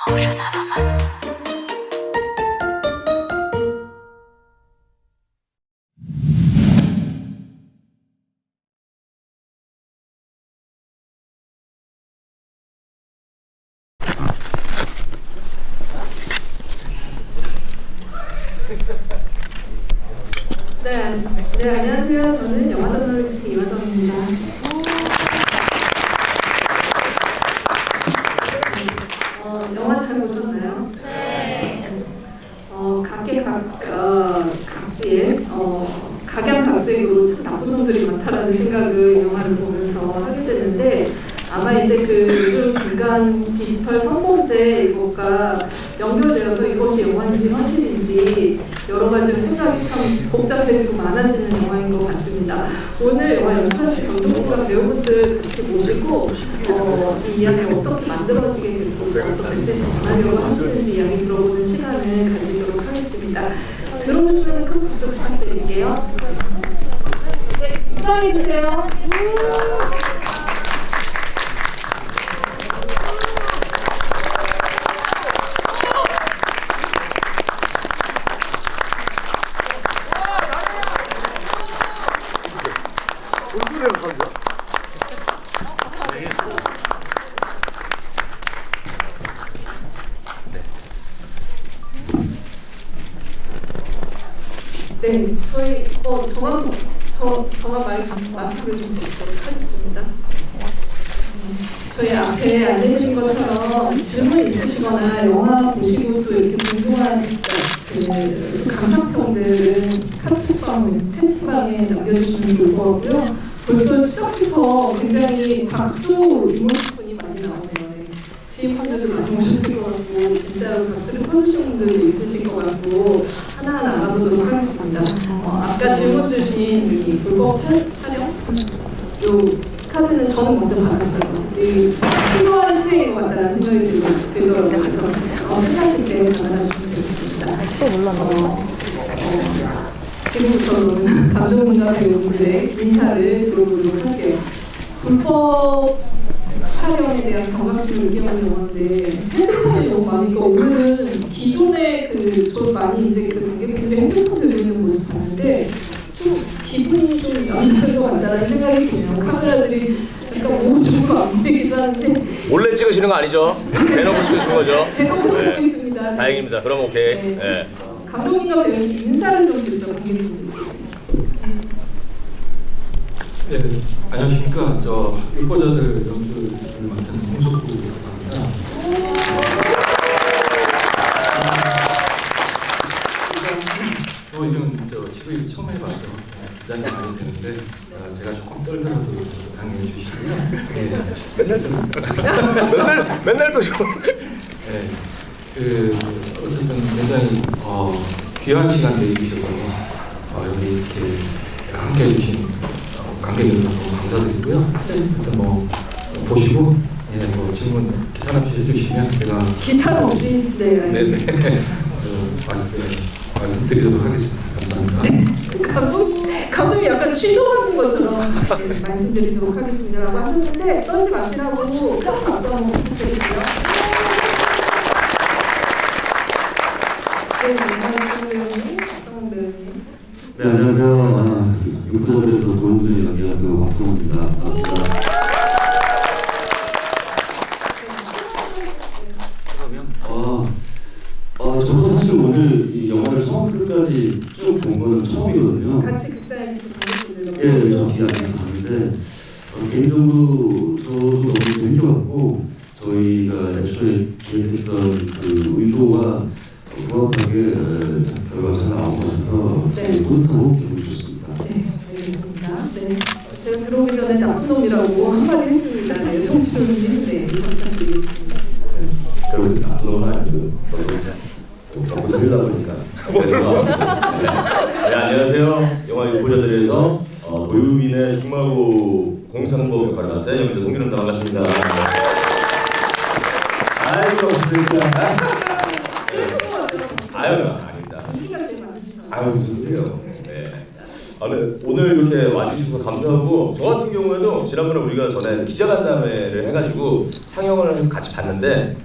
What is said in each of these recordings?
네, 안녕하세요. 저는 영화 저널리스트 이화정입니다. 영화 잘 보셨나요? 네. 각지에 각양각색으로 참 나쁜 놈들이 많다라는 생각을 영화를 보면서 하게 되는데, 아마 이제 요즘 중간 디지털 성범죄 이것과 연결되어서 이것이 영화인지 현실인지 여러 가지 생각이 참 복잡해지고 많아지는 영화인 것 같습니다. 오늘 영화 연출하신 감독님과 배우분들 같이 모시고 이 이야기가 어떻게 만들어지게 됐고 어떤 메시지 전하려고 하시는지 이야기 들어보는 시간을 가지도록 하겠습니다. 들어오시면 큰 박수 부탁드릴게요. 네, 입장해 주세요. 네, 저희 저만 말씀을 좀 드리도록 하겠습니다. 저희 앞에 안내해드린 것처럼 질문 있으시거나 영화 보시고 또 이렇게 궁금한 감상평들은 카톡방, 채팅방에 남겨주시면 좋을 것 같고요. 벌써 시작부터 굉장히 박수 이모티콘이 많이 나오네요. 지인분들도 많이 오셨을 것 같고 진짜로 박수를 쳐주시는 분들도 있으실 것 같고 하나하나 알아보도록 하겠습니다. 아까 질문 주신 이 불법 촬영? 요 카드는 저는 먼저 받았어요. 필요한 시대인 것 같다는 생각이 들더라고요. 그래서 끝나실 때 전화하시면 되겠습니다. 또 몰랐나? 지금부터는 감독님과 배우분들의 인사를 들어보도록 할게요. 불법 촬영에 대한 경각심을 의견하는 영화인데 핸드폰이 너무 많으니까 오늘은 기존에 좀 많이 이제 관객분들이 핸드폰 들고 있는 모습 봤는데 좀 기분이 좀 남다른 것 같다는 생각이 드네요. 카메라들이 약간 오른쪽으로 안 보이기도 하는데 몰래 찍으시는 거 아니죠? 대놓고 찍으시는 거죠? 대놓고 찍고 있습니다. 다행입니다. 그럼 오케이. 네. 네. 감독님과 배우님 인사를 좀 드리죠. 관객분들. 네, 안녕하십니까. 저 유포자들 연출을 맡은 홍석구라고 합니다. 저희는 TV 처음 해봐서 기자님 많이 되는데 제가 조금 떨더라도 당연히 주시고요. 네. 맨날 또 좀. 네, 어쨌든 굉장히 귀한 시간 내주셔서 여기 이렇게 함께 해주신 관객님들 너무 감사드리고요. 일단 보시고 질문 기탄 없이 해주시면 제가 기탄 없이 네네 말씀드리도록 하겠습니다. 감사합니다. 네, 감독이 약간 취조하는 것처럼 말씀드리도록 하겠습니다라고 하셨는데 떨지 마시라고 큰 박수 한번 부탁드릴게요. 네, 이상희 배우님, 박성훈 배우님. 네, 안녕하세요. 유포자들에서 도움들을 연기한 배우 박성훈입니다. 반갑습니다. 저도 사실 오늘 이 영화를 처음부터 끝까지 쭉 본 거는 처음이거든요. 같이 극장에서 보셨는데 예, 저 기자님께서 봤는데 개인적으로 저도 너무 재밌었고 저희가 애초에 기획했던 의도와 부합하게 결과가 잘 나온 것 같아서 뿌듯하고 기분이 좋습니다. 네, 알겠습니다. 네, 제가 들어오기 전에 나쁜 놈이라고 한마디 했습니다. 네, 송치훈님, 네, 부탁드리겠습니다. 그리고 나쁜 놈은 아니고 너무 재미다 보니까. 네, 안녕하세요. 영화 유포자들에서 도유민의 중마고 공산법 역할을 맡은 영의자 송기름입니다. 반갑습니다. 아이고 반갑습니다. 아유, 아닙니다. 인기가 제일 많으시죠? 아유 무슨 소리예요. 네. 오늘 이렇게 와주셔서 감사하고, 저 같은 경우에도 지난번에 우리가 전에 기자간담회를 해가지고 상영을 해서 같이 봤는데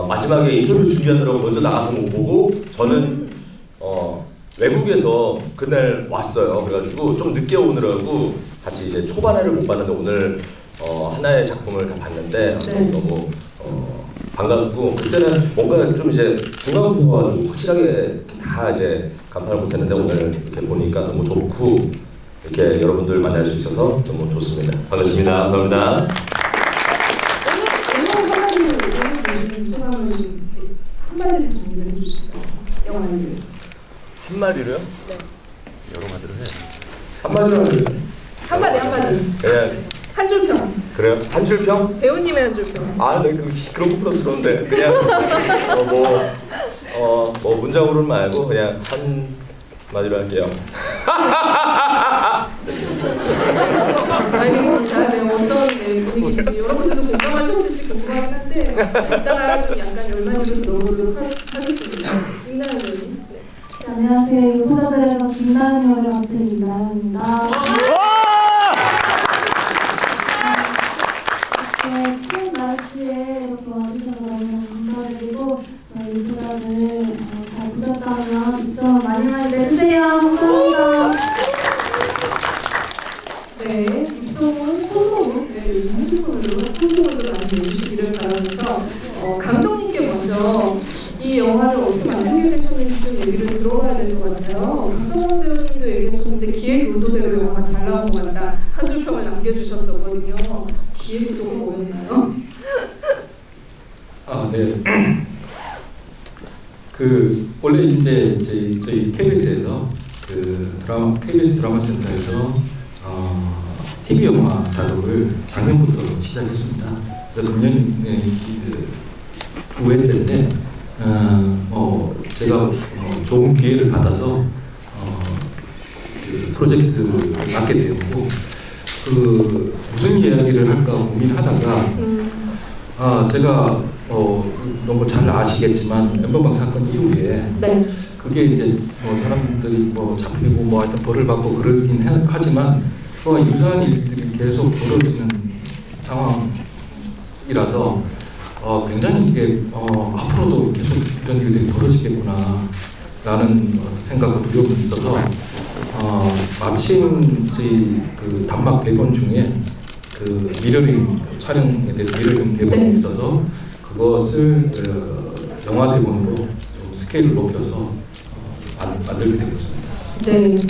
마지막에 인터뷰 준비하느라고 먼저 나가서 못 보고 저는 외국에서 그날 왔어요. 그래가지고 좀 늦게 오느라고 같이 이제 초반에를 못 봤는데 오늘 하나의 작품을 다 봤는데 너무 반갑고 그때는 뭔가 좀 이제 중간부터 가지고 확실하게 다 이제 간판을 못했는데 오늘 이렇게 보니까 너무 좋고 이렇게 여러분들 만날 수 있어서 너무 좋습니다. 반갑습니다. 감사합니다. 한마디를 정리해 주시죠. 영화에 대해서. 한마디로요? 네. 여러 마디로 해. 한마디로 하면 한마디. 그냥 한 줄 평. 그래요? 한 줄 평? 배우님의 한 줄 평. 아, 네, 그런 거 부담스러운데 그냥 뭐 문장으로는 말고 그냥 한 마디로 할게요. 알겠습니다. 네, 어떤 분위기인지 여러분들도 공감하셨을지 궁금하긴 한데 이따가 좀 약간 열마디로 들어보도록 하겠습니다. 김나연 의원님. 네. 안녕하세요. 유보자들에서 김나연 역을 맡은 김나연입니다. 네, 추운 날씨에 이렇게 와주셔서 너무 감사드리고 저희 유보자들 잘 보셨다면 입소문 많이 내주세요. 감사합니다. 네, 입소문, 소소문, 네, 요즘 핸드폰으로 소소문을 많이 내주시기를 바라면서 감독님께 먼저 이 영화를 어떻게 만들게 되셨는지 좀 얘기를 들어봐야 될 것 같아요. 박성원 배우님도 얘기하셨는데 기획 의도대로 영화 잘 나온 것 같다. 한 줄 평을 남겨주셨었거든요. 기획 의도가 뭐였나요? 아, 네. 원래 이제 저희 KBS에서 KBS 드라마 센터에서 TV 영화 작업을 작년부터 시작했습니다. 그래서 금년 9회째인데 제가 좋은 기회를 받아서 그 프로젝트를 맡게 되었고 무슨 이야기를 할까 고민하다가 제가 너무 잘 아시겠지만 엠번방 사건 이후에 네. 그게 이제 사람들이 잡히고 하여튼 벌을 받고 그러긴 하지만 그와 유사한 일들이 계속 벌어지는 상황이라서 굉장히 이게 앞으로도 계속 이런 일들이 벌어지겠구나라는 생각과 두려움이 있어서 마침 저희 그 단막 대본 중에 그 미러링 촬영에 대해서 미러링 대본이 있어서 그것을 영화 대본으로 좀 스케일을 높여서 만들게 되었습니다. 네.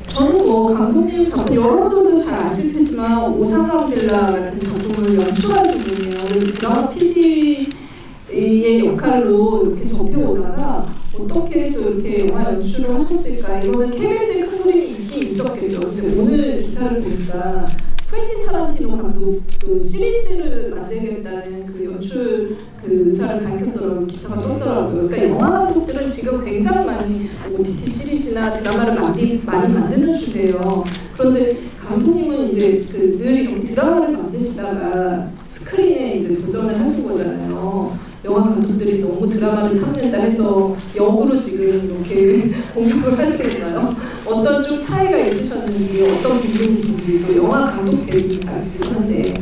저는 감독님 작품 여러분들도 잘 아실 테지만 오상강빌라 같은 작품을 연출하신 분이에요. 그래서 드라마 PD의 역할로 이렇게 접해오다가 어떻게 또 이렇게 영화 연출을 하셨을까? 이거는 KBS의 큰 그림이 있긴 있었겠죠. 근데 오늘 기사를 보니까 쿠엔틴 타란티노 감독도 시리즈를 만들겠다는 그 연출 의사를 밝혔더라고요. 기사가 떴더라고요. 그러니까 영화 감독들은 지금 굉장히 많이 OTT 시리즈나 드라마를 많이 만드는 추세예요. 그런데 감독님은 이제 늘 이렇게 드라마를 만드시다가 스크린에 이제 도전을 하신 거잖아요. 영화 감독들이 너무 드라마를 탐낸다 해서 역으로 지금 이렇게 공격을 하시는가요? 어떤 좀 차이가 있으셨는지, 어떤 부분이신지, 또 영화 감독 대비 자기도 한데.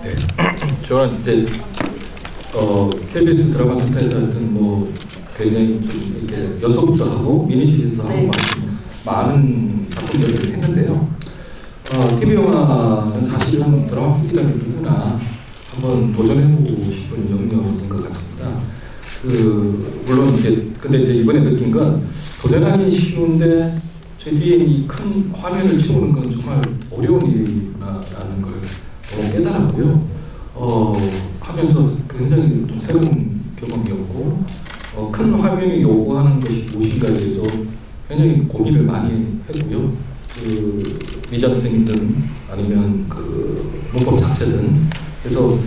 네, 저는 이제 KBS 드라마 센터에서 하여튼 굉장히 좀 이렇게 연속도 하고 미니 시리즈도 하고 네. 많은 작품들을 했는데요. TV 영화는 사실은 드라마 PD라면 누구나 한번 도전해보고 싶은 영역인 것 같습니다. 물론 근데 이번에 느낀 건 도전하기 쉬운데 제 뒤에 이 큰 화면을 채우는 건 정말 어려운 일이라는 걸 깨달았고요. 하면서 굉장히 좀 새로운 경험이었고 큰 화면이 요구하는 것이 무엇인가에 대해서 굉장히 고민을 많이 했고요. 미장센이든 아니면 문법 자체든 그래서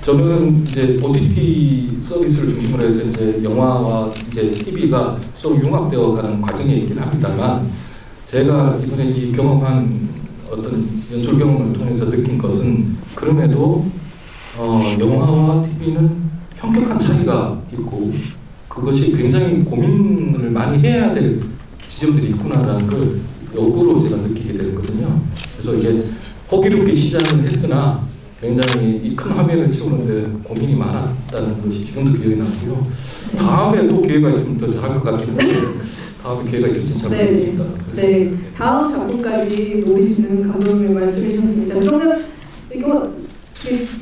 저는 이제 OTT 서비스를 중심으로 해서 이제 영화와 이제 TV가 서로 융합되어가는 과정에 있긴 합니다만 제가 이번에 이 경험한 어떤 연출 경험을 통해서 느낀 것은 그럼에도 영화와 TV는 현격한 차이가 있고 그것이 굉장히 고민을 많이 해야 될 지점들이 있구나라는 걸 역으로 제가 느끼게 되었거든요. 그래서 이게 호기롭게 시작은 했으나 굉장히 이 큰 화면을 채우는데 고민이 많았다는 것이 지금도 기억이 나고요. 다음에 또 기회가 있으면 더 잘할 것 같은데 다음에 기회가 있을지 잘 모르겠습니다. 네, 다음 작품까지 노리시는 감독님의 말씀이셨습니다. 그러면 이거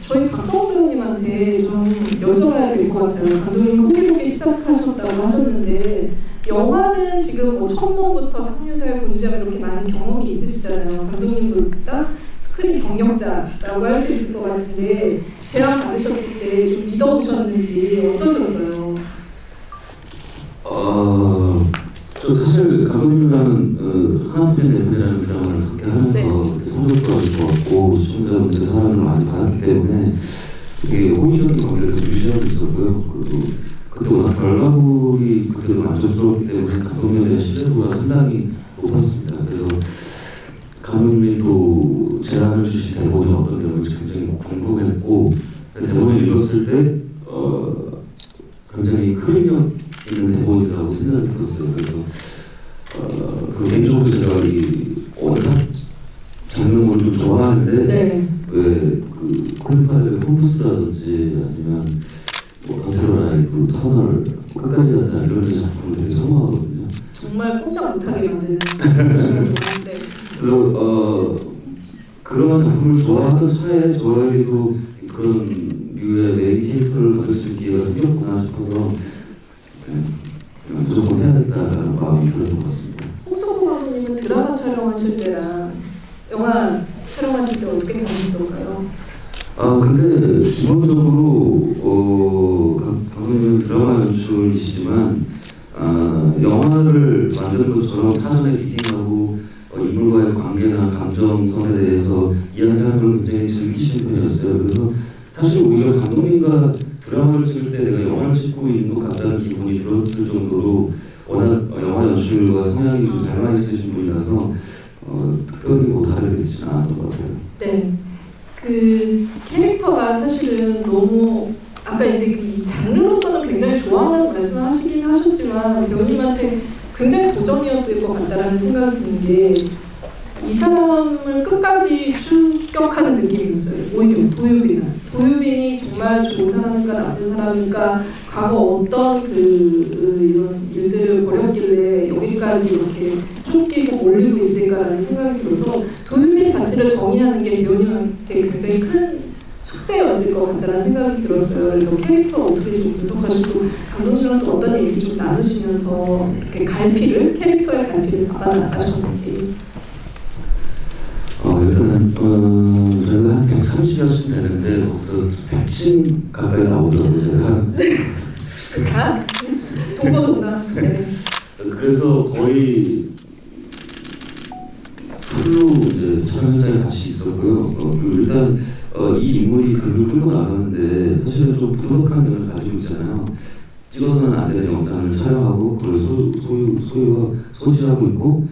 저희 박성호 배우님한테 좀 여쭤봐야 될 것 같아요. 감독님 호기롭게 시작하셨다고 하셨는데 영화는 지금 뭐 처음부터 상류사회 군지함 이렇게 많은 경험이 있으시잖아요. 감독님보다 스크린 경력자라고 할 수 있을 것 같은데 제안 받으셨을 때 좀 믿어보셨는지 어떠셨어요? 저 사실 감독님이라는 하나뿐인 내편이라는 드라마를 함께 하면서 성적도 아주 좋았고 시청자분들의 사랑을 많이 받았기 때문에 되게 호의적인 관계를 계속 유지하고 있었고요. 그리고 그때 워낙 결과물이 그때도 만족스러웠기 때문에 감독님에 대한 신뢰도가 상당히 높았습니다. 그래서 감독님도 제안을 주신 대본이 어떤 내용인지 굉장히 궁금했고 대본을 읽었을 때 굉장히 흐름력 있는 대본이라고 생각이 들었어요. 그래서 그 개인적으로 제가 이 워낙 장르물을 좀 좋아하는데 왜그 콜파일의 홈프스라든지 아니면 뭐 더트로라이프, 터널 끝까지 갔다 이런 작품을 되게 선호하거든요. 정말 꼼짝 못하게 만드는 네. 그래서 그런 작품을 좋아하던 차에 저에게도 그런 류의 메인 캐릭터를 가질 수 있는 기회가 생겼구나 싶어서 무조건 해야겠다라는 마음이 들었던 것 같습니다. 홍석호 감독님은 드라마 촬영하실 때랑 영화 촬영하실 때 어떻게 가시던가요? 근데 기본적으로 감독님은 드라마 연출이시지만 영화를 만드는 것처럼 사전에 미팅하고 인물과의 관계나 감정선에 대해서 이야기하는 걸 굉장히 즐기시는 편이었어요. 그래서 사실 오히려 감독님과 드라마를 찍을 때 내가 영화를 찍고 있는 것 같다는 기분이 들었을 정도로 워낙 영화 연출과 성향이 좀 닮아 있으신 분이라서 특별히 뭐 다르게 되지는 않았던 것 같아요. 네, 그 캐릭터가 사실은 너무 아까 이제 이 장르로서는 굉장히 좋아하는 말씀하시긴 하셨지만 배우님한테 굉장히 도전이었을 것 같다라는 생각이 드는 게 이 사람을 끝까지 추격하는 느낌이었어요. 오히려 도유빈이 정말 좋은 사람인가 나쁜 사람인가 과거 어떤 이런 일들을 벌였길래 여기까지 이렇게 쫓기고 몰리고 있을까라는 생각이 들어서 도유빈 자체를 정의하는 게 배우님한테 굉장히 큰 숙제였을 것 같다는 생각이 들었어요. 그래서 캐릭터 어떻게 좀 분석하시고 감독님은 또 어떤 얘기 좀 나누시면서 이렇게 캐릭터의 갈피를 잡아나가셨는지. 일단은 저희가 한 130여쯤 되는데 거기서 110 가까이 나오더라고요. 제가. 동거동나. 네. 그래서 거의 풀로 이제 촬영 현장에 같이 있었고요. 일단 이 인물이 그를 끌고 나가는데 사실은 좀 부덕한 면을 가지고 있잖아요. 찍어서는 안 되는 영상을 촬영하고 그걸 소지하고 있고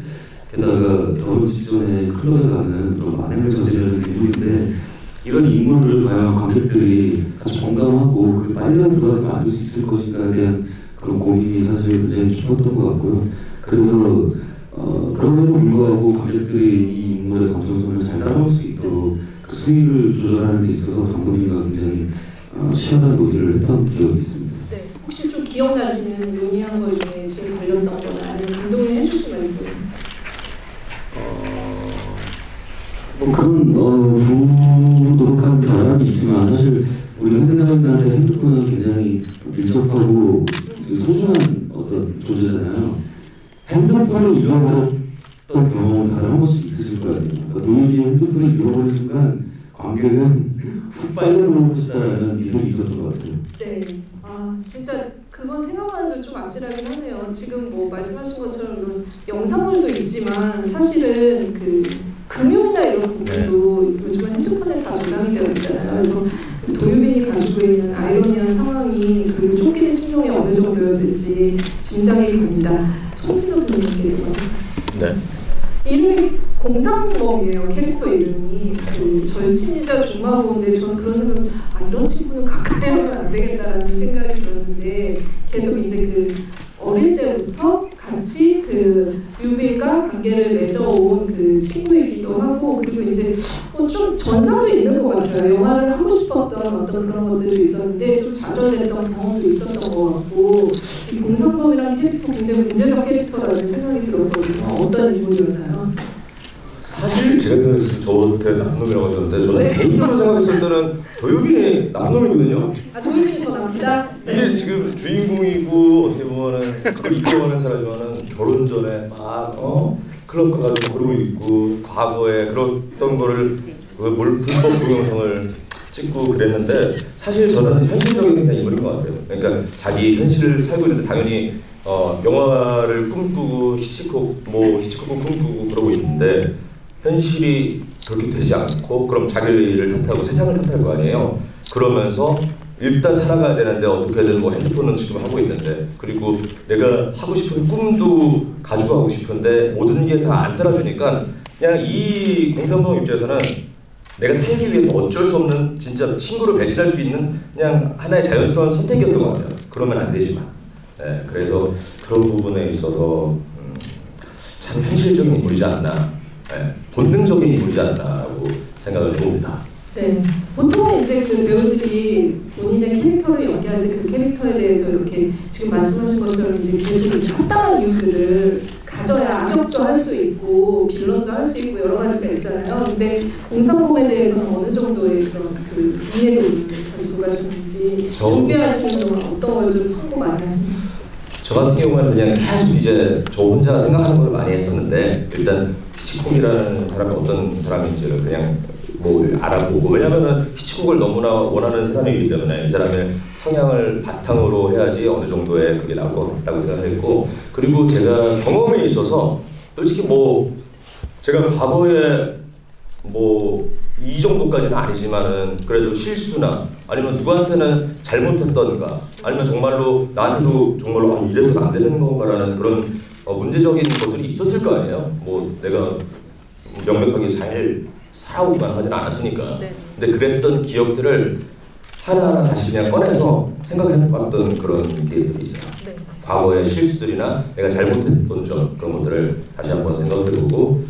게다가 결혼 직전에 클럽에 가는 그런 만행을 저지르는 인물인데 이런 인물을 과연 관객들이 같이 공감하고 그게 빨리 들어가게 만들 수 있을 것인가에 대한 그런 고민이 사실 굉장히 깊었던 것 같고요. 그래서 그럼에도 불구하고 관객들이 이 인물의 감정선을 잘 따라올 수 있도록 그 수위를 조절하는 데 있어서 감독님과 굉장히 시원한 논의를 했던 기억이 있습니다. 네, 혹시 좀 기억나시는 논의한 거 중에 제일 걸렸던 거나 아니면 감독님 해주신 말씀? 뭐 그런 부도덕한 결함이 있지만 사실 우리 현대사람들한테 핸드폰은 굉장히 밀접하고 소중한 어떤 존재잖아요. 핸드폰을 잃어버렸던 경험은 다들 한 번씩 있으실 거예요. 그러니까 도윤이 핸드폰을 잃어버린 순간 관객은 훅 빨려 들어올 것이다라는 믿음이 있었던 것 같아요. 네, 진짜 그건 생각하는데 좀 아찔하긴 하네요. 지금 뭐 말씀하신 것처럼 영상물도 있지만 사실은 그 금융이나 이런 부분도 요즘은 핸드폰에 다 저장이 되어 있잖아요. 그래서 도유빈이 가지고 있는 아이러니한 상황이 그리고 쫓기는 신경이 어느 정도였을지 짐작이 됩니다. 송진호 분께서 네. 이름이 공상범이에요. 캐릭터 이름이 그 절친이자 중마고인데 저는 그런 생각 이런 친구는 가까이 하면 안 되겠다라는 생각이 들었는데 계속 이제 그 어릴 때부터 같이 그 유빈과 관계를 맺어온 그 친구이기도 하고 그리고 이제 좀 전사도 있는 것 같아요. 같아요. 영화를 하고 싶었던 어떤 그런 것들이 있었는데 좀 좌절됐던 경험도 있었던 것 같고 이 공상범이라는 캐릭터 굉장히 문제적 캐릭터라는 생각이 들었거든요. 어떤 인물이었나요? 사실 제가 생각했을 때 저한테 남놈이라고 하셨는데 저는 개인적으로 생각했을 때는 도유빈이 남놈이거든요. 아, 도윤이 더 납니다. 이게 지금 주인공이고 어떻게 보면은 그걸 이끌어가는 사람이면은 결혼 전에 막 클럽 가가지고 그러고 있고 과거에 그랬던 거를 불법 동영상을 찍고 그랬는데 사실 저는 현실적인 그냥 인물인 것 같아요. 그러니까 자기 현실을 살고 있는데 당연히 영화를 꿈꾸고 히치콕을 꿈꾸고 그러고 있는데 현실이 그렇게 되지 않고 그럼 자기를 탓하고 세상을 탓할 거 아니에요. 그러면서 일단 살아가야 되는데 어떻게든 뭐 핸드폰은 지금 하고 있는데 그리고 내가 하고 싶은 꿈도 가지고 하고 싶은데 모든 게 다 안 따라주니까 그냥 이 공상범 입장에서는 내가 살기 위해서 어쩔 수 없는 진짜 친구를 배신할 수 있는 그냥 하나의 자연스러운 선택이었던 것 같아요. 그러면 안 되지만 그래서 그런 부분에 있어서 참 현실적인 인물이지 않나 본능적인 인물이지 않나라고 생각을 해봅니다. 네, 보통은 이제 그 배우들이 본인의 캐릭터를 연기할 때 그 캐릭터에 대해서 이렇게 지금 말씀하신 것처럼 이제 계속 이렇게 합당한 이유들을 가져야 악역도 할 수 있고 빌런도 할 수 있고 여러 가지가 있잖아요. 근데 공상범에 대해서는 어느 정도의 그런 그 이해를 가지고 가셨는지 준비하시는 동안 어떤 걸 좀 참고 많이 하시나요? 저 같은 경우는 그냥 계속 이제 저 혼자 생각하는 걸 많이 했었는데 일단 히치콕이라는 사람이 어떤 사람인지를 그냥 뭐 알아보고 왜냐면은 히치콕을 너무나 원하는 사람이기 때문에 이 사람의 성향을 바탕으로 해야지 어느 정도의 그게 나올 것 같다고 생각했고 그리고 제가 경험에 있어서 솔직히 뭐 제가 과거에 뭐 이 정도까지는 아니지만은 그래도 실수나 아니면 누구한테는 잘못했던가 아니면 정말로 나한테도 정말로 이래서는 안 되는 건가라는 그런 문제적인 것들이 있었을 거 아니에요. 뭐 내가 명백하게 잘 살아오기만 하진 않았으니까. 근데 그랬던 기억들을 하나하나 다시 그냥 꺼내서 생각해봤던 그런 기회들이 있어요. 과거의 실수들이나 내가 잘못했던 점 그런 것들을 다시 한번 생각해보고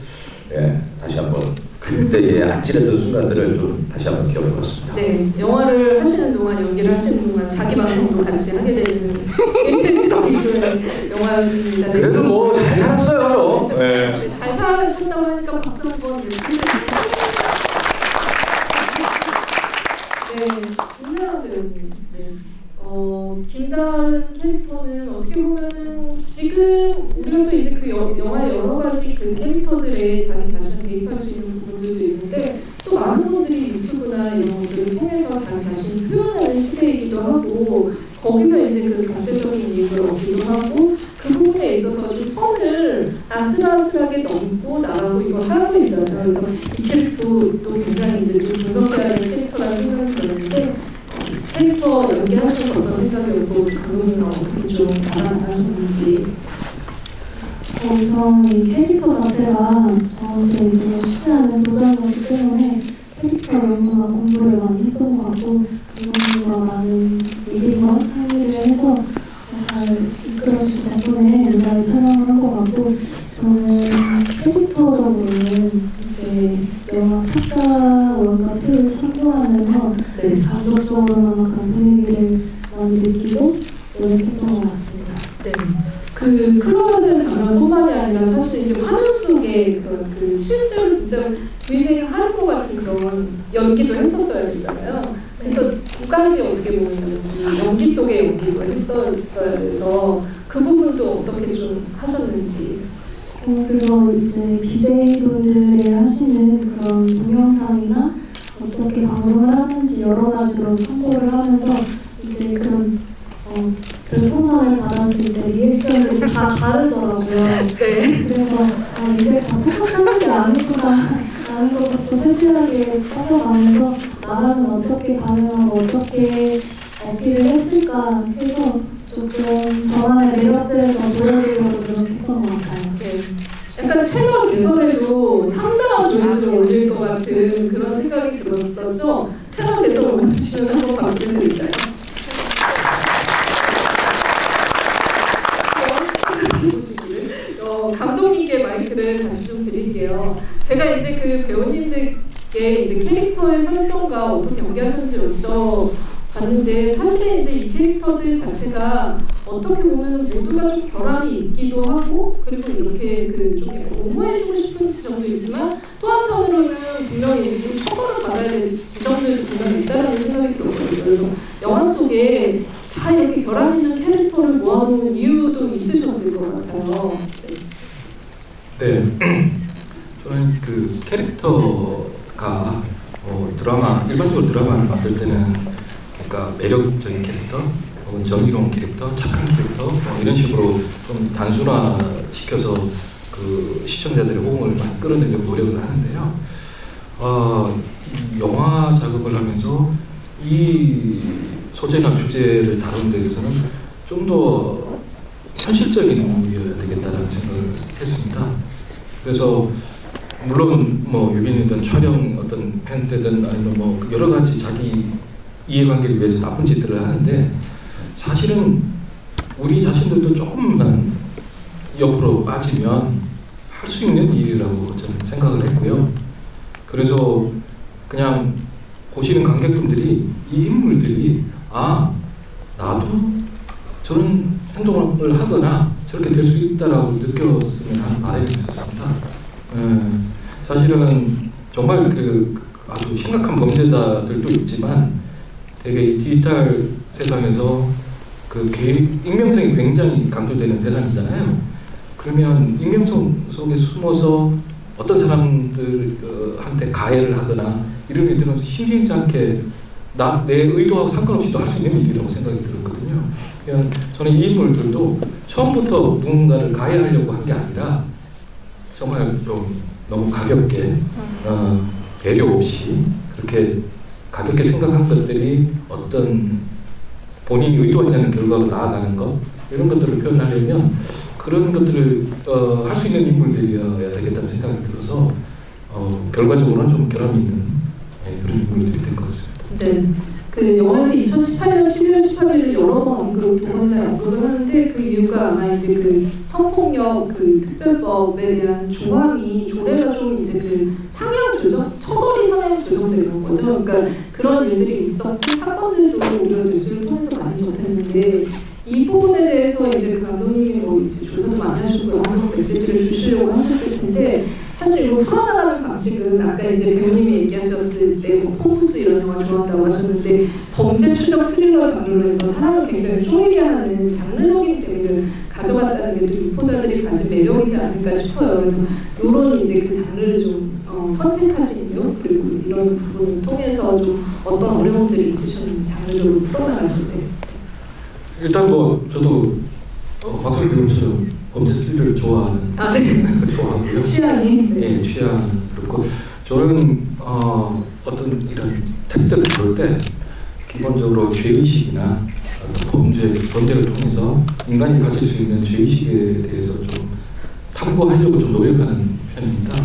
다시 한번 그때의 아찔했던 순간들을 좀 다시 한번 기억해봤습니다. 네, 영화를 하시는 동안 연기를 하시는 동안 자기 방송도 같이 하게 되는 인테리어적인 영화였습니다. 그래도 뭐 잘 살았어요. 네, 잘 살아내셨다고 하니까 박수 한번 드립니다. 네, 김다은 배우님. 김다은 캐릭터는 어떻게 보면은 지금 우리가 또 이제 그 영화의 여러 가지 그 캐릭터들에 자기 자신을 대입할 수 있는 부분들도 있는데 또 많은 분들이 유튜브나 이런 것들을 통해서 자기 자신을 표현하는 시대이기도 하고 거기서 이제 그 경제적인 이익을 얻기도 하고 그 부분에 있어서 좀 선을 아슬아슬하게 넘고 나가고 이걸 하고 있잖아요. 그래서 이 캐릭터도 또 굉장히 이제 좀 분석해야 될 캐릭터라는 생각이 들었는데 캐릭터 연기하셔서 어떤 생각이었고 그 부분은 어떻게 좀 잘하셨는지. 우선 이 캐릭터 자체가 저한테 이제 쉽지 않은 도전이었기 때문에 캐릭터 연구나 공부를 많이 했던 것 같고 이분과 많은 미디어와 상의를 해서 잘 이끌어주신 덕분에 무사히 촬영을 한 것 같고 저는 캐릭터적으로는 이제 영화 타짜 1과 2를 참고하면서 감정적으로나마 그런 분위기를 많이 느끼고 노력했던 것 같습니다. 네. 그 클로버즈 장면뿐만이 아니라 사실 이제 화면 속에 그런 그 실제로 진짜 VJ를 하는 것 같은 그런 연기도 했었어야 되잖아요. 그래서 두 가지 어떻게 보면 연기 속의 연기도 했었어야 돼서 그 부분도 어떻게 좀 하셨는지. 그래서 이제 BJ분들이 하시는 그런 동영상이나 어떻게 방송을 하는지 여러 가지로 참고를 하면서 이제 그런 별풍선을 받았을 때 리액션들이 다 다르더라고요. 네. 그래서 이게 다 똑같이 하는 게 아니구나 라는 것부터 세세하게 빠져가면서 나라면 어떻게 반응하고 어떻게 어필을 했을까 해서 조금 저만의 매력들을 더 보여주려고 노력했던 것 같아요. 네. 약간 채널 개설에도 상당한 조회수를 올릴 것 같은 그런 생각이 들었었죠. 채널 개설 원하시면 한번 박수드릴까요? 감독님께 마이크를 다시 좀 드릴게요. 제가 이제 그 배우님들 이제 캐릭터의 설정과 어떻게 연기하셨는지 여쭤봤는데 사실은 이제 이 캐릭터들 자체가 어떻게 보면 모두가 좀 결함이 있기도 하고 그리고 이렇게 좀 약간 옹호해주고 싶은 지점도 있지만 또 한편으로는 분명히 이제 좀 처벌을 받아야 될 지점들도 분명히 있다는 생각이 들었거든요. 그래서 영화 속에 다 이렇게 결함 있는 캐릭터를 모아놓은 이유도 있으셨을 것 같아요. 네. 저는 그 캐릭터가 드라마, 일반적으로 드라마를 만들 때는 그러니까 매력적인 캐릭터, 혹은 정의로운 캐릭터, 착한 캐릭터 이런 식으로 좀 단순화시켜서 그 시청자들의 호응을 많이 끌어내려고 노력을 하는데요. 이 영화 작업을 하면서 이 소재나 주제를 다루는 데 있어서는 좀 더 현실적인 인물이어야 되겠다는 생각을 했습니다. 그래서 물론 뭐 유빈이든 촬영 어떤 팬때든 아니면 뭐 여러 가지 자기 이해관계를 위해서 나쁜 짓들을 하는데 사실은 우리 자신들도 조금만 옆으로 빠지면 할 수 있는 일이라고 저는 생각을 했고요. 그래서 그냥 보시는 관객분들이 이 인물들이 나도 저런 행동을 하거나 저렇게 될 수 있다라고 느꼈으면 하는 바람이 있었습니다. 사실은 정말 아주 심각한 범죄자들도 있지만 되게 디지털 세상에서 익명성이 굉장히 강조되는 세상이잖아요. 그러면 익명성 속에 숨어서 어떤 사람들한테 가해를 하거나 이런 일들은 심심치 않게 내 의도하고 상관없이도 할 수 있는 일이라고 생각이 들었거든요. 그냥 저는 이 인물들도 처음부터 누군가를 가해하려고 한 게 아니라 정말 좀 너무 가볍게 배려 없이 그렇게 가볍게 생각한 것들이 어떤 본인이 의도하지 않는 결과로 나아가는 것 이런 것들을 표현하려면 그런 것들을 할 수 있는 인물들이어야 되겠다는 생각이 들어서 결과적으로는 좀 결함이 있는 그런 인물들이 된 것 같습니다. 네. 그 영화에서 2018년 11월 18일을 여러 번 두 번이나 언급을 하는데 그 이유가 아마 이제 성폭력 특별법에 대한 조례가 좀 이제 상향 조정, 처벌이 상향 조정되는 거죠. 그러니까 그런 일들이 있었고 사건들도 우리가 뉴스를 통해서 많이 접했는데 이 부분에 대해서 이제 감독님이 이제 조사를 많이 하시고 영화적 메시지를 주시려고 하셨을 텐데 사실 이거 풀어나가는 방식은 아까 이제 배우님이 얘기하셨을 때 홈프스 이런 영화 좋아한다고 하셨는데 범죄 추적 스릴러 장르로 해서 사람을 굉장히 쪼이게 하는 장르적인 재미를 가져갔다는 게 또 유포자들이 가진 매력이지 않을까 싶어요. 그래서 이런 이제 그 장르를 좀 선택하신 이유 그리고 이런 부분을 통해서 좀 어떤 어려움들이 있으셨는지 장르적으로 풀어나가실 때. 일단 저도 박성희 배우처럼 범죄 스릴러를 좋아하는 네. 좋아하고요. 취향이? 네, 취향이 그렇고 저는 어떤 이런 텍스트를 볼 때 기본적으로 죄의식이나 범죄를 통해서 인간이 가질 수 있는 죄의식에 대해서 좀 탐구하려고 좀 노력하는 편입니다.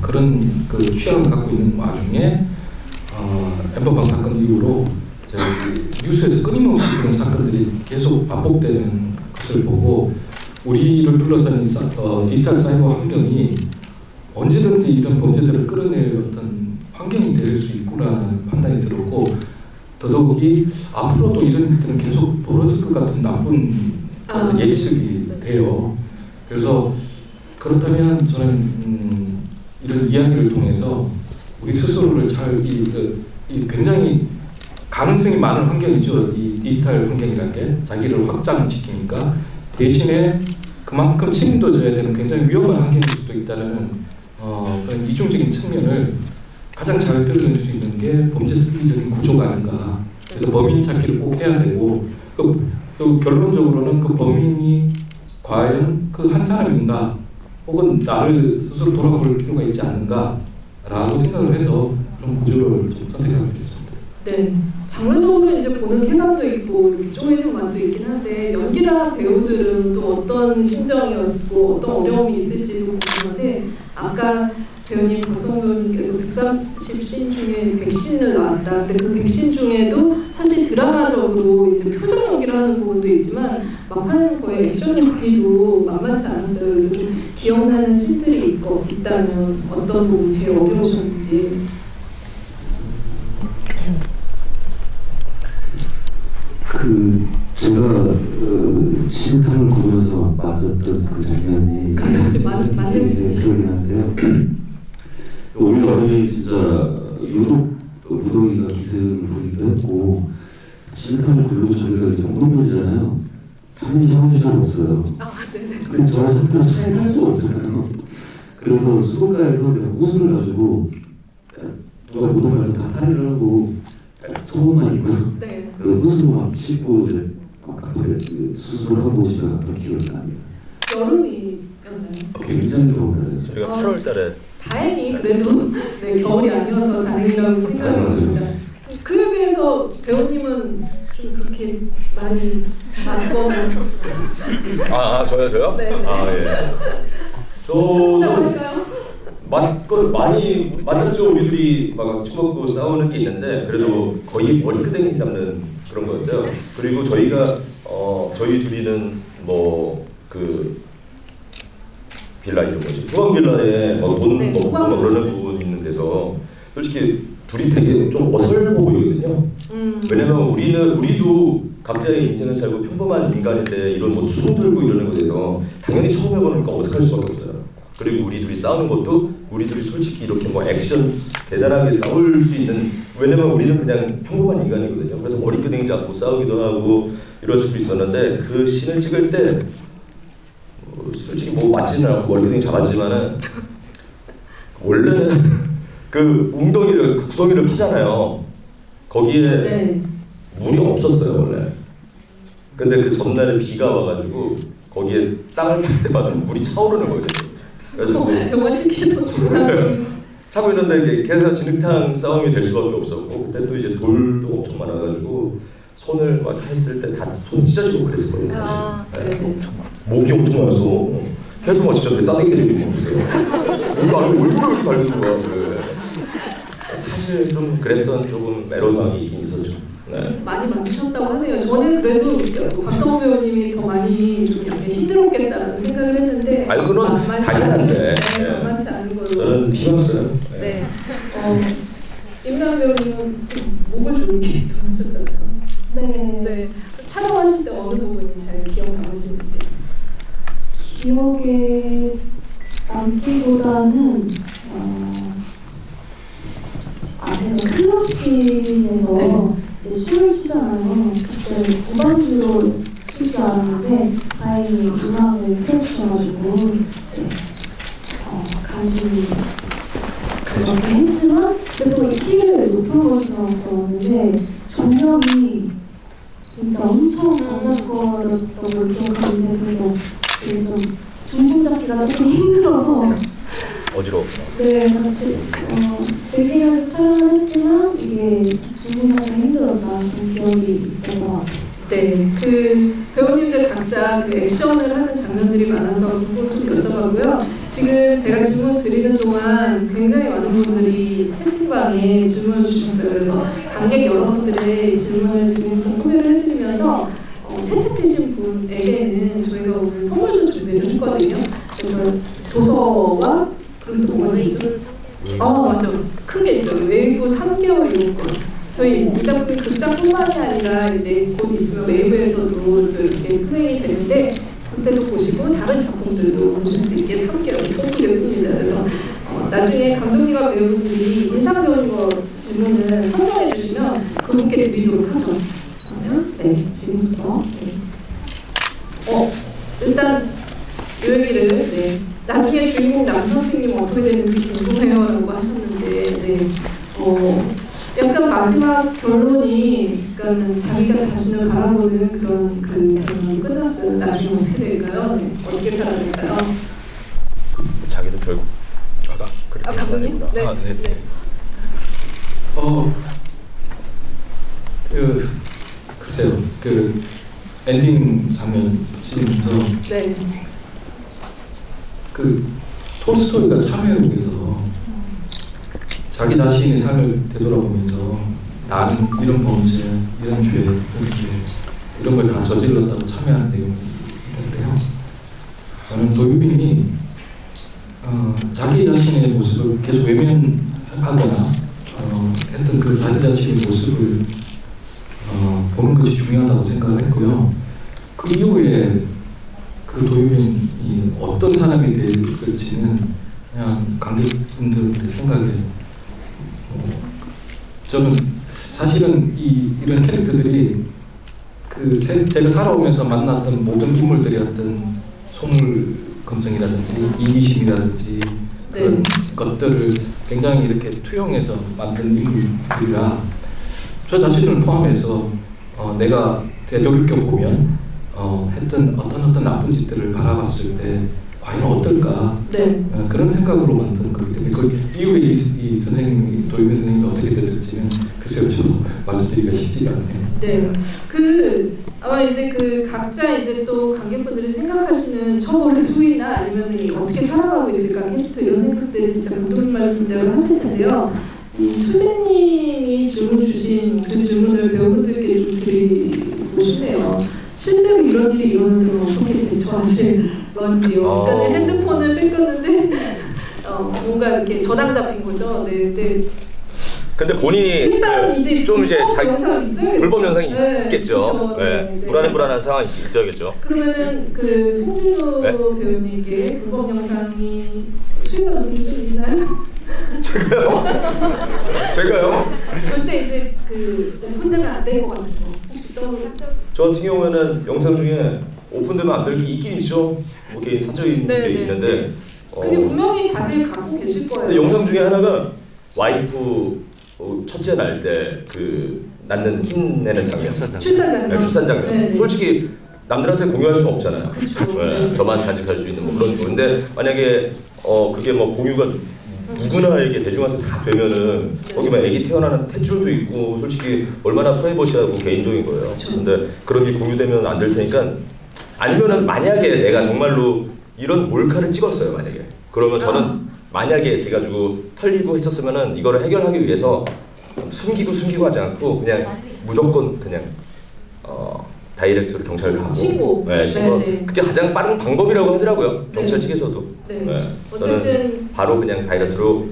그런 취향을 갖고 있는 와중에 엠버방 사건 이후로 뉴스에서 끊임없이 그런 사건들이 계속 반복되는 것을 보고 우리를 둘러싼 디지털 사이버 환경이 언제든지 이런 범죄들을 끌어낼 어떤 환경이 될 수 있구나라는 판단이 들었고 더더욱이 앞으로도 이런 일들은 계속 벌어질 것 같은 나쁜 예측이 돼요. 그래서 그렇다면 저는 이런 이야기를 통해서 우리 스스로를 굉장히 가능성이 많은 환경이죠. 이 디지털 환경이라는 게 자기를 확장시키니까 대신에 그만큼 책임도 져야 되는 굉장히 위험한 환경일 수도 있다는 그런 이중적인 측면을 가장 잘 드러낼 수 있는 게 범죄 스릴적인 구조가 아닌가. 그래서 범인 찾기를 꼭 해야 되고 결론적으로는 그 범인이 과연 그 한 사람인가 혹은 나를 스스로 돌아볼 필요가 있지 않은가라고 생각을 해서 그런 구조를 좀 선택하게 됐습니다. 네. 장르적으로 이제 보는 쾌감도 있고 쪼이는 맛도 있긴 한데 연기를 한 배우들은 또 어떤 심정이었고 어떤 어려움이 있을지도 궁금한데 아까 배우님 박성 배우님께서 130씬 중에 100씬을 나왔다. 근데 그 100씬 중에도 사실 드라마적으로 이제 표정 연기를 하는 부분도 있지만 막판에는 거의 액션 연기도 만만치 않았어요. 그래서 좀 기억나는 씬들이 있다면 어떤 부분이 제일 어려우셨는지. 제가 진탕을 구르면서 맞았던 그 장면이 기억이 나는데요. 원래 어른이 진짜 유독 무더기가 기승을 부리기도 했고 진탕을 굴르고 저희가 이제 운동선이잖아요. 당연히 샤워시설이 없어요. 근데 저런 상태로 차에 탈 수가 없잖아요. 그래서 수도가에서 그냥 호수를 가지고 누가 보던 말로 다 탈의를 하고 속옷만 입고요. 네. 그 호수로 막 씻고 이제 막 급하게 수술을 하고 집에 갔던 기억이 납니다. 여름이었나요? 굉장히 더운 날이었죠. 저희가 8월 달에 다행히 그래도 네, 겨울이 아니어서 다행이라고 생각이 듭니다. 그에 비해서 배우님은 좀 그렇게 많이 맞고 저요? 네. 예. 저도 많이 맞았죠. 우리들이 막 치고받고 싸우는 게 있는데 그래도 거의 머리끄댕이 잡는 그런 거였어요. 그리고 저희가 저희 둘이는 뭐 그 빌라 이런 거지. 후방 빌라에 돈 네, 먹고 막 그러는 부분이 있는 데서 솔직히 둘이 되게 좀 어설퍼 보이거든요. 왜냐면 우리도 각자의 인생을 살고 평범한 인간인데 이런 뭐 총 들고 이러는 것에서 당연히 처음 해보니까 어색할 수밖에 없어요. 그리고 우리 둘이 싸우는 것도 우리 둘이 솔직히 이렇게 뭐 액션 대단하게 싸울 수 있는, 왜냐면 우리는 그냥 평범한 인간이거든요. 그래서 머리끄댕이 잡고 싸우기도 하고 이럴 수도 있었는데 그 씬을 찍을 때 솔직히 뭐 맞지는 않고 머리끄댕이 잡았지만은 원래는 그 웅덩이를 구덩이를 파잖아요. 거기에 네. 물이 없었어요 원래. 근데 그 전날에 비가 와가지고 거기에 땅을 팔 때마다 물이 차오르는 거죠. 그래서 정말 특히도 차고 있는데 계속 진흙탕 싸움이 될 수밖에 없었고, 그때 또 이제 돌도 엄청 많아가지고 손을 막 했을 때 다 손 찢어지고 그랬었거든요. 네. 목이 엄청 많아서 계속 막 진짜 싸대기 때리고 막 그랬어요. 나는 얼굴을 이렇게 달리는 거야. 그래. 사실 좀 그랬던 조금 애로사항이 있긴 있었죠. 네. 많이 맞으셨다고 하네요. 저는 그래도 박성호 배우님이 더 많이 좀 약간 힘들었겠다는 생각을 했는데 그건 당연한데 만만치 않은 걸로. 저는 비었어요. 네. 임남 배우님은 목을 조르게 하셨잖아요. 네. 네. 촬영하실 때 어느 부분이 잘 기억 남으시는지. 기억에 남기보다는 제가 클럽씬에서 네. 이제 춤을 추잖아요. 그때 무반주로 출 줄 알았는데 다행히 음악을 틀어주셔가지고 이제 간신히 그렇게 했지만 그래도 이 키를 높은 곳이라고 썼는데 조명이 진짜 엄청 반짝거렸던 걸 기억하는데 그래서 되게 좀 중심 잡기가 조금 힘들어서 어지러웠구나. 네, 같이 즐기면서 촬영을 했지만 이게 중심하기 힘들었다는 기억이 있었던 것 같아요. 네, 그 배우님들 각자 그 액션을 하는 장면들이 많아서 그거 좀 여쭤봐고요. 지금 제가 질문 드리는 동안 굉장히 많은 분들이 채팅방에 질문을 주셨어요. 그래서 관객 여러분들의 질문을 지금 소개를 해드리면서 채택되신 분에게는 저희가 오늘 선물도 준비를 했거든요. 그래서 도서와 그리고 또 뭐가 있죠? 맞아. 큰 게 있어요. 웨이브 3개월 이용권. 저희 이 작품이 극장뿐만이 아니라 이제 곧 있으면 웨이브에서도 또 이렇게 플레이 되는데 그때도 보시고 다른 작품들도 보실 수 있게 3개월 통보됐습니다. 그래서 나중에 감독님과 배우분들이 인상 좋은 거 질문을 설명해 주시면 그분께 드리도록 하죠. 그러면 네, 지금부터 일단 이 얘기를 나중에 주인공 남 선생님 어떻게 되는지 궁금해요라고 하셨는데 약간 마지막 결론이 그러니까 자기가 자신을 바라보는 그런 그 결론이 끝났어요. 나중에 어떻게 될까요? 어떻게 살아야 될까요? 자기도 결국 그렇게 감독님? 네. 네. 글쎄요. 그 엔딩 장면 찍으면서 네. 그 톨스토이가 참여해보면서 자기 자신의 삶을 되돌아보면서 나는 이런 범죄, 이런 죄, 이런 걸 다 저질렀다고 참여하는 내용이 있는데요. 저는 도유빈이 자기 자신의 모습을 계속 외면하거나 했던 그 자기 자신의 모습을 보는 것이 중요하다고 생각을 했고요. 그 이후에 그 도유빈이 어떤 사람이 됐을지는 그냥 관객분들의 생각에 저는 사실은 이런 캐릭터들이 제가 살아오면서 만났던 모든 인물들이었던 소물검성이라든지 이기심이라든지 그런 것들을 굉장히 이렇게 투영해서 만든 인물들이라 저 자신을 포함해서 내가 되돌이켜보면 했던 어떤 나쁜 짓들을 바라봤을 때 과연 어떨까 그런 생각으로 만든 거기 때문에 그 이후에 이 선생님이 도유빈 선생님이 어떻게 됐을지는 글쎄요 저도 말씀드리기가 쉽지 않네요. 네, 아마 이제 각자 이제 또 관객분들이 생각하시는 처벌의 수위나 아니면 어떻게 살아가고 있을까 캐릭터 이런 생각들 진짜 감독님 말씀대로 하실 텐데요. 이 수재님이 질문 주신 그 질문을 배우분들께 좀 드리고 싶네요. 실제로 이런 일이 일어나면 어떻게 대처하실 건지요. 그러니까 핸드폰을 뺏겼는데 뭔가 이렇게 저당 잡힌 거죠. 네. 근데 본인이 일단 이제 좀 이제 영상이 있어요. 불법 영상이 있겠죠. 그렇죠. 네. 불안한 상황이 있어야겠죠. 그러면은 송진우 배우님께 불법 영상이 수요가 어떻게 좀 있나요? 제가요? 절대 이제 오픈되면 안 될 것 같은 거 혹시 떠오르는? 저 같은 경우에는 영상 중에 오픈되면 안 될 게 있긴 있죠. 뭐 개인 사적인 게 있는데 그게 분명히 다들 갖고 계실 거예요. 영상 중에 하나가 와이프 첫째 날 때 낳는 힘내는 장면, 출산 장면. 네. 솔직히 남들한테 공유할 수는 없잖아요. 그렇죠. 저만 간직할 수 있는 그런 거. 근데 만약에 그게 공유가 누구나에게 대중한테 다 되면은 거기만 애기 태어나는 탯줄도 있고 솔직히 얼마나 프라이버시하고 개인적인 거예요. 근데 그런 게 공유되면 안 될 테니까 아니면은 만약에 내가 정말로 이런 몰카를 찍었어요 만약에 그러면 저는 만약에 돼가지고 털리고 했었으면은 이거를 해결하기 위해서 숨기고 하지 않고 그냥 무조건 그냥 다이렉트로 경찰 가고 신고. 신고. 그게 가장 빠른 방법이라고 하더라고요. 경찰 측에서도. 어쨌든 바로 그냥 다이렉트로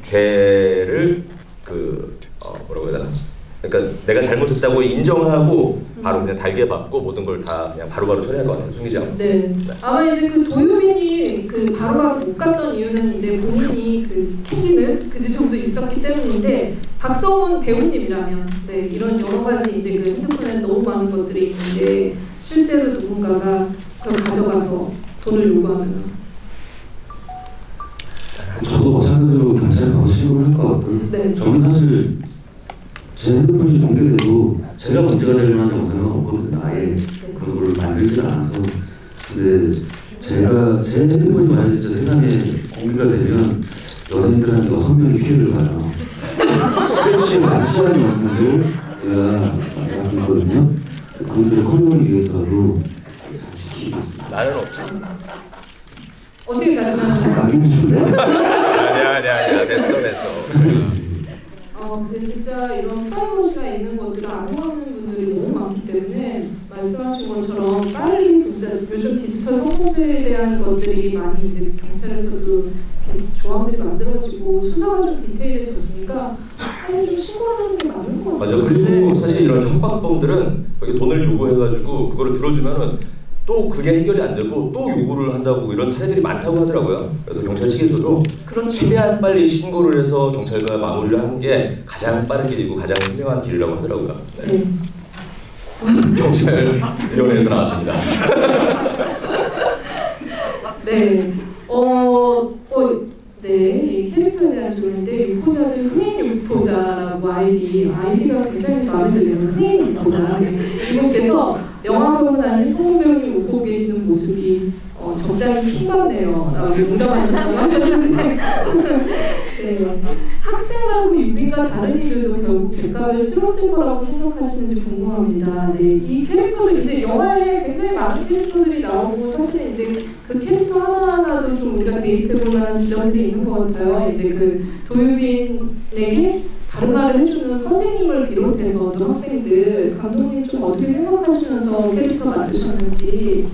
죄를 뭐라고 해야 되나? 그러니까 내가 잘못했다고 인정하고 바로 그냥 달게 받고 모든 걸 다 그냥 바로바로 처리할 것 같아요. 숨기지 않고. 네. 아마 이제 도유빈이 바로바로 못 갔던 이유는 이제 본인이 캥기는 그 지점도 있었기 때문인데 박성훈 배우님이라면 이런 여러 가지 이제 핸드폰에 너무 많은 것들이 있는데 실제로 누군가가 그걸 가져가서 돈을 요구하면 저도 마찬가지로 경찰에 가고 신고를 할 것 같고요. 저는 사실 제 핸드폰이 공개돼도 제가 문제가 될 만한 영상은 없거든요. 아예 그런 걸 만들지 않아서. 근데 제 핸드폰이 만약에 진짜 세상에 공개가 되면 연예인들 한 6명이 피해를 봐요. 스트레스를 안시하는 영상들 제가 갖고 있거든요. 그분들의 커리어를 위해서라도 잘 지키겠습니다. 나는 없지. 어떻게 자신하는 알고 싶은데? 아니야 됐어. 근데 진짜 이런 프라이버시가 있는 것들을 안 하는 분들이 너무 많기 때문에 말씀하신 것처럼 빨리 진짜 요즘 디지털 성범죄에 대한 것들이 많이 이제 경찰에서도 조항들이 만들어지고 수사가 좀 디테일해졌으니까 빨리 좀 신고를 하는 게 맞는 것 같아요. 맞아. 그리고 사실 이런 협박범들은 거기 돈을 요구해가지고 그거를 들어주면은 또 그게 해결이 안 되고 또 요구를 한다고 이런 사례들이 많다고 하더라고요. 그래서 경찰 측에서도 최대한 빨리 신고를 해서 경찰과 마무리를 하는 게 가장 빠른 길이고 가장 현명한 길이라고 하더라고요. 경찰위원회에서 나왔습니다. 이 캐릭터에 대한 질문인데 유포자를 흥행 유포자라고 아이디가 굉장히 마음에 드네요. 흥행 유포자. 이분께서 영화 배우 아닌 성우 배우님 웃고 계시는 모습이 적잖이 킹받네요 라고 농담하셨다고 하셨는데 학생하고 유비가 다른 이들도 결국 죗값을 치렀을 거라고 생각하시는지 궁금합니다. 이 캐릭터를 이제 영화에 굉장히 많은 캐릭터들이 나오고 사실 이제 그 캐릭터 하나하나도 좀 우리가 대입해볼 만한 지점들이 있는 것 같아요. 이제 도유빈에게 바른 말을 해주는 선생님을 비롯해서 또 학생들, 감독님 좀 어떻게 생각하시면서 캐릭터 만드셨는지.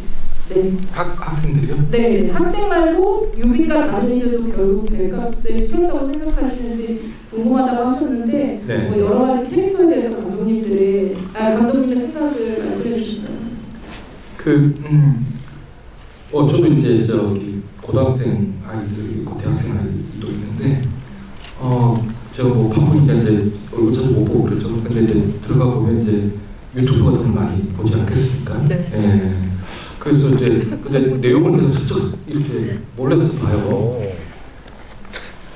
네. 학생들이요? 네, 학생 말고 유비가 다른 이들도 결국 제 값에 치렀다고 생각하시는지 궁금하다고 하셨는데 네. 뭐 여러 가지 캐릭터에 대해서 감독님의 생각을 말씀해 주신다면. 저도 이제 저기 고등학생 아이들 있고 대학생 아이들도 있는데 제가 뭐 바쁘니까 이제 얼굴 자주 못 보고 그렇죠. 근데 이제 들어가 보면 이제 유튜브 같은 거 많이 보지 않겠습니까? 네. 예. 그래서 이제 근데 내용을 계속 슬쩍 이렇게 몰래 가서 봐요.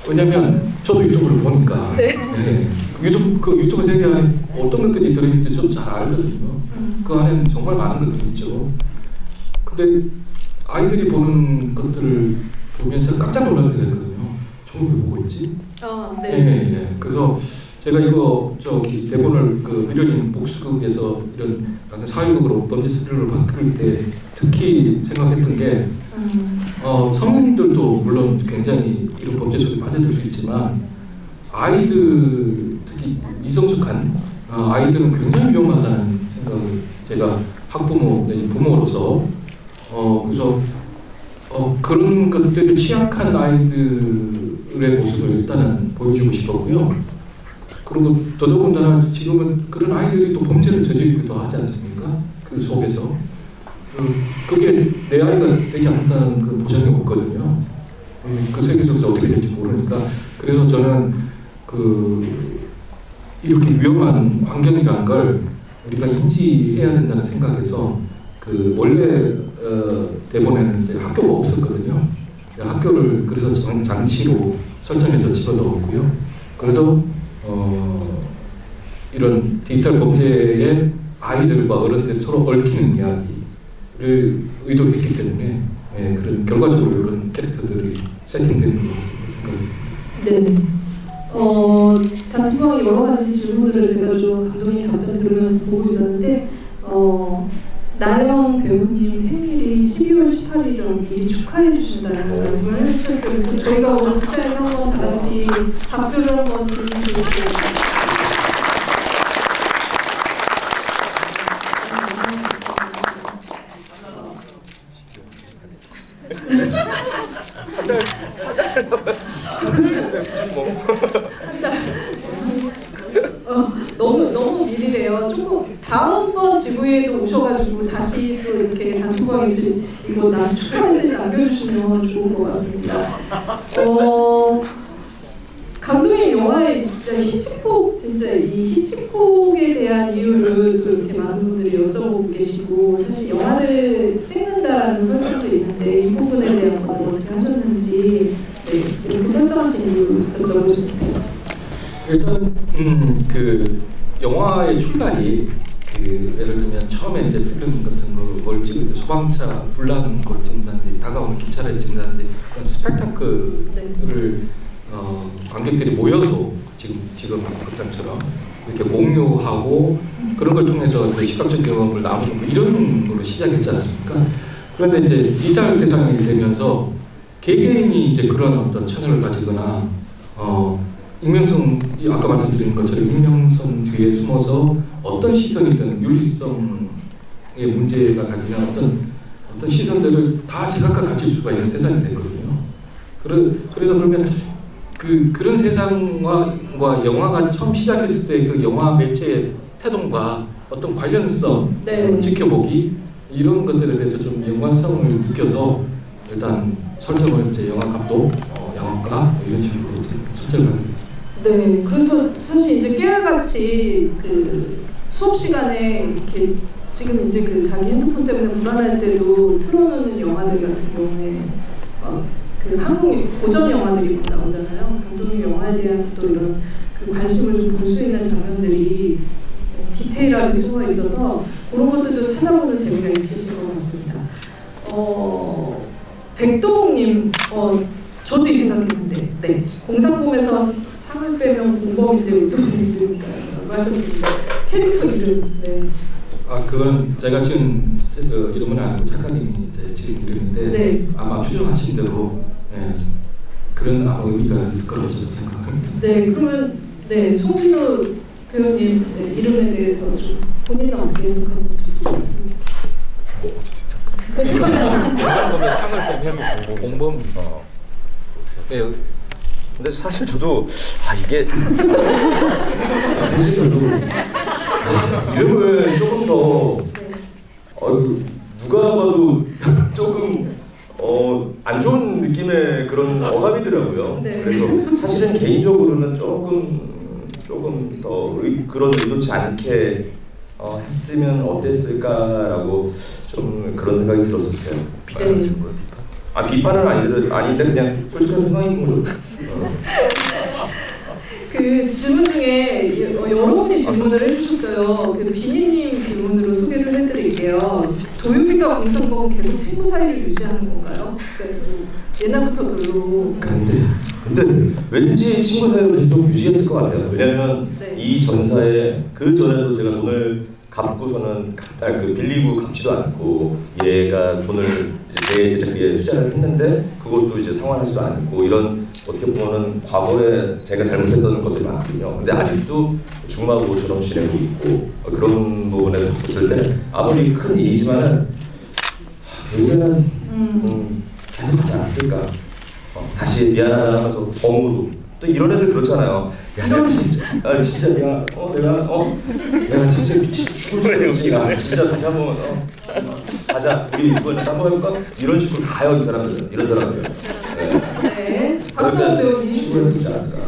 왜냐면 저도 유튜브를 보니까 네. 예. 유튜브 세계 안에 어떤 것들이 들어있는지 저도 잘 알거든요. 그 안에는 정말 많은 것들이 있죠. 근데 아이들이 보는 것들을 보면 제가 깜짝 놀랄 때가 있거든요. 저걸 왜 보고 있지? 네. 예. 그래서 제가 이거 저기 대본을 그 미련인 복수극에서 이런 약간 사회극으로 번지 스릴러를 바꿀 때 특히 생각했던 게 성인들도 물론 굉장히 이런 범죄 속에 빠져들 수 있지만 아이들 특히 미성숙한 아이들은 굉장히 위험하다는 생각을 제가 학부모 부모로서 그래서 그런 것들을 취약한 아이들의 모습을 일단은 보여주고 싶었고요. 그리고 더더군다나 지금은 그런 아이들이 또 범죄를 저지르기도 하지 않습니까? 그 속에서 그게 내 아이가 되지 않는다는 그 보장이 없거든요. 그 세계 속에서 어떻게 될지 모르니까 그래서 저는 이렇게 위험한 환경이라는 걸 우리가 인지해야 된다는 생각에서 원래 대본에는 이제 학교가 없었거든요. 학교를 그래서 장치로 설정해서 집어넣었고요. 그래서 이런 디지털 범죄의 아이들과 어른들이 서로 얽히는 이야기를 의도했기 때문에 그런 결과적으로 이런 캐릭터들이 세팅되는 것 네. 단투방의 여러 가지 질문들을 제가 좀 감독님 답변 들으면서 보고 있었는데 나영 배우님 생일이 12월 18일이라고 미리 축하해 주신다는 말씀을 해주셨어요. 그래서 저희가 오늘 극장에서 한번 다 같이 박수를 한번 드리고 너무 미리래요. 조금 다음번 지구에도 오셔가지고 다시 또 이렇게 단톡방에 이거 나 축하 메시지 남겨주시면 좋을 것 같습니다. 감독님 영화에 진짜 히치콕 진짜 이 히치콕에 대한 이유를 또 이렇게 많은 분들이 여쭤보고 계시고 사실 영화를 찍는다라는 설정도 있는데 이 부분에 대한 것도 어떻게 하셨는지 이렇게 설정하신 이유 여쭤보실게요. 일단 영화의 출발이 예를 들면 처음에 이제 필름 같은 걸 찍을 때 소방차 불나는 걸 찍는다든지 다가오는 기차를 찍는다든지 그런 스펙타클을 관객들이 모여서 지금 극장처럼 이렇게 공유하고 그런 걸 통해서 시각적 경험을 나누는 뭐 이런 걸로 시작했지 않습니까? 그런데 이제 디지털 세상이 되면서 개개인이 이제 그런 어떤 채널을 가지거나 익명성, 아까 말씀드린 것처럼 익명성 뒤에 숨어서 어떤 시선이든 윤리성의 문제가 가지면 어떤 시선들을 다 제각각 가질 수가 있는 세상이 되거든요. 그래서 그러면 그런 세상과 영화가 처음 시작했을 때 그 영화 매체의 태동과 어떤 관련성, 지켜보기 이런 것들에 대해서 좀 연관성을 느껴서 일단 설정을 이제 영화 감독, 영화과 이런 식으로 설정을 하게 됐습니다. 네, 그래서 사실 이제 깨알같이 수업 시간에 이렇게 지금 이제 자기 핸드폰 때문에 불안할 때도 틀어놓는 영화들 같은 경우에 한국 고전 영화들이 나오잖아요. 감독님 영화에 대한 또 이런 관심을 좀 볼 수 있는 장면들이 디테일하게 숨어 있어서 그런 것들도 찾아보는 재미가 있으실 것 같습니다. 백동욱님, 저도 이 생각했는데, 공상품에서 상을 빼면 공범인데 의도인이니까요. 하셨습니다. 캐릭터 이름. 네. 그건 제가 지금 이름은 아니고 작가님이 지금 이름인데 아마 추정하신 대로 그런 의미가 있을 거라고 저는 생각합니다. 네, 그러면 네, 송진우 배우님 네, 이름에 대해서 좀 본인은 어떻게 해석하는지 공범의 상을 좀 해면 공범. 네, 근데 사실 저도 이게 사실 저도 이름을 조금 더 누가 봐도 조금 안 좋은 느낌의 그런 어감이더라고요. 네. 그래서 사실은 개인적으로는 조금 더 그런 의도치 않게 했으면 어땠을까라고 좀 그런 생각이 들었었어요. 네. 비판은 아닌데 그냥 솔직한 생각인 거죠. 그 질문 중에 여러 분이 질문을 해주셨어요. 그 비니님 질문으로 소개를 해드릴게요. 도윤민과 공상범은 계속 친구 사이를 유지하는 건가요? 옛날부터 별로. 근데 왠지 친구 사이로 계속 유지했을 것 같아요. 왜냐면 네. 이 전사에 그 전에도 제가 돈을 갚고서는 빌리고 갚지도 않고 얘가 돈을 제 제작비에 투자를 했는데 그것도 이제 상환하지도 않고 이런 어떻게 보면은 과거에 제가 잘못했던 것들이 많거든요. 근데 아직도 중마고처럼 지내고 있고 그런 부분에 봤을 때 아무리 큰 일이지만은 결국에는 계속 하지 않았을까. 다시 미안하다 하면서 덤으로 또 이런 애들 그렇잖아요. 야, 내가 진짜 미안. 내가 진짜 죽을지가 진짜 다시 한번 가자. 우리 이번에 한번 해볼까? 이런 식으로 가요 이 사람들. 이런 사람들. 네. 박수호 배우님. 친구를 쓰지 않았을까?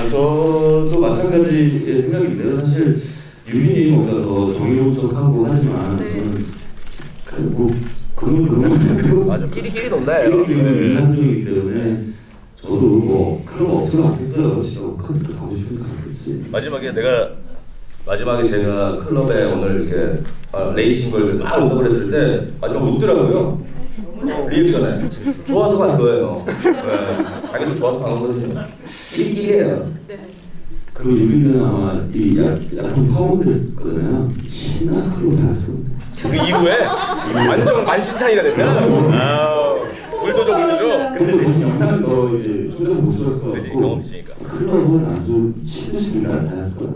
저도 마찬가지의 생각인데요. 사실 유민이 뭔가 더 정의로운척하고 하지만 저는 그런 생각으로 맞아. 끼리끼리 논다예요. 끼리끼리 인간적이기 때문에 저도 뭐 그런 거 없지는 않겠어요. 진짜 큰 가고 싶으면 가겠지. 마지막에 제가 클럽에 오늘 이렇게 레이싱 걸 막 온다고 그랬을 때 마지막 웃더라고요. 리액션에 좋아서 간 거예요. 네. 자기도 좋아서 간 거거든요. 끼리끼리예요. 네. 그리고 유민은 아마 이 약품 파워됐었거든요. 신나서 그러고 다녔어. 그 이후에 완전 만신창이가 됐나? 울도죠. 근데 대신 영상은 더 이제 좀 더 못 들었어. 그지 경험 있으니까. 클럽은 아주 친구들이랑 다녔을 거야.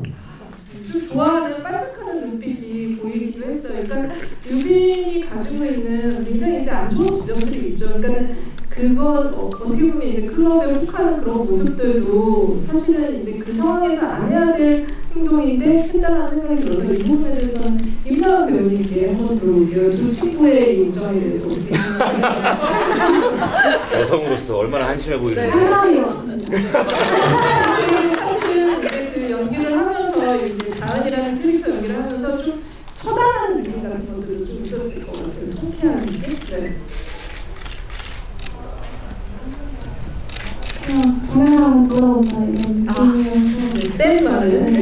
좀 좋아하는 반짝하는 눈빛이 보이기도 했어요. 그러니까 유빈이 가지고 있는 굉장히 이제 안 좋은 지점들이 있죠. 그러니까 그거 어떻게 보면 이제 클럽에 혹하는 그런 모습들도 사실은 이제 그 상황에서 안 해야 될 행동인데 했다는 생각이 들어서 이 부분에 대해서는 임나은 배우님께 한번 들어볼게요. 두 친구의 이 우정에 대해서 어떻게 생각하시나요? 여성으로서 얼마나 한심해 보이는지. 할 말이 없습니다. 사실은 이제 그 연기를 하면서 이제 다은이라는 캐릭터 연기를 하면서 좀 처단하는 느낌 같은 것들도 좀 있었을 것 같아요. 통쾌한 느낌? 네. 그냥 부메랑은 돌아온다 이런 느낌이어서 센 말을. 네.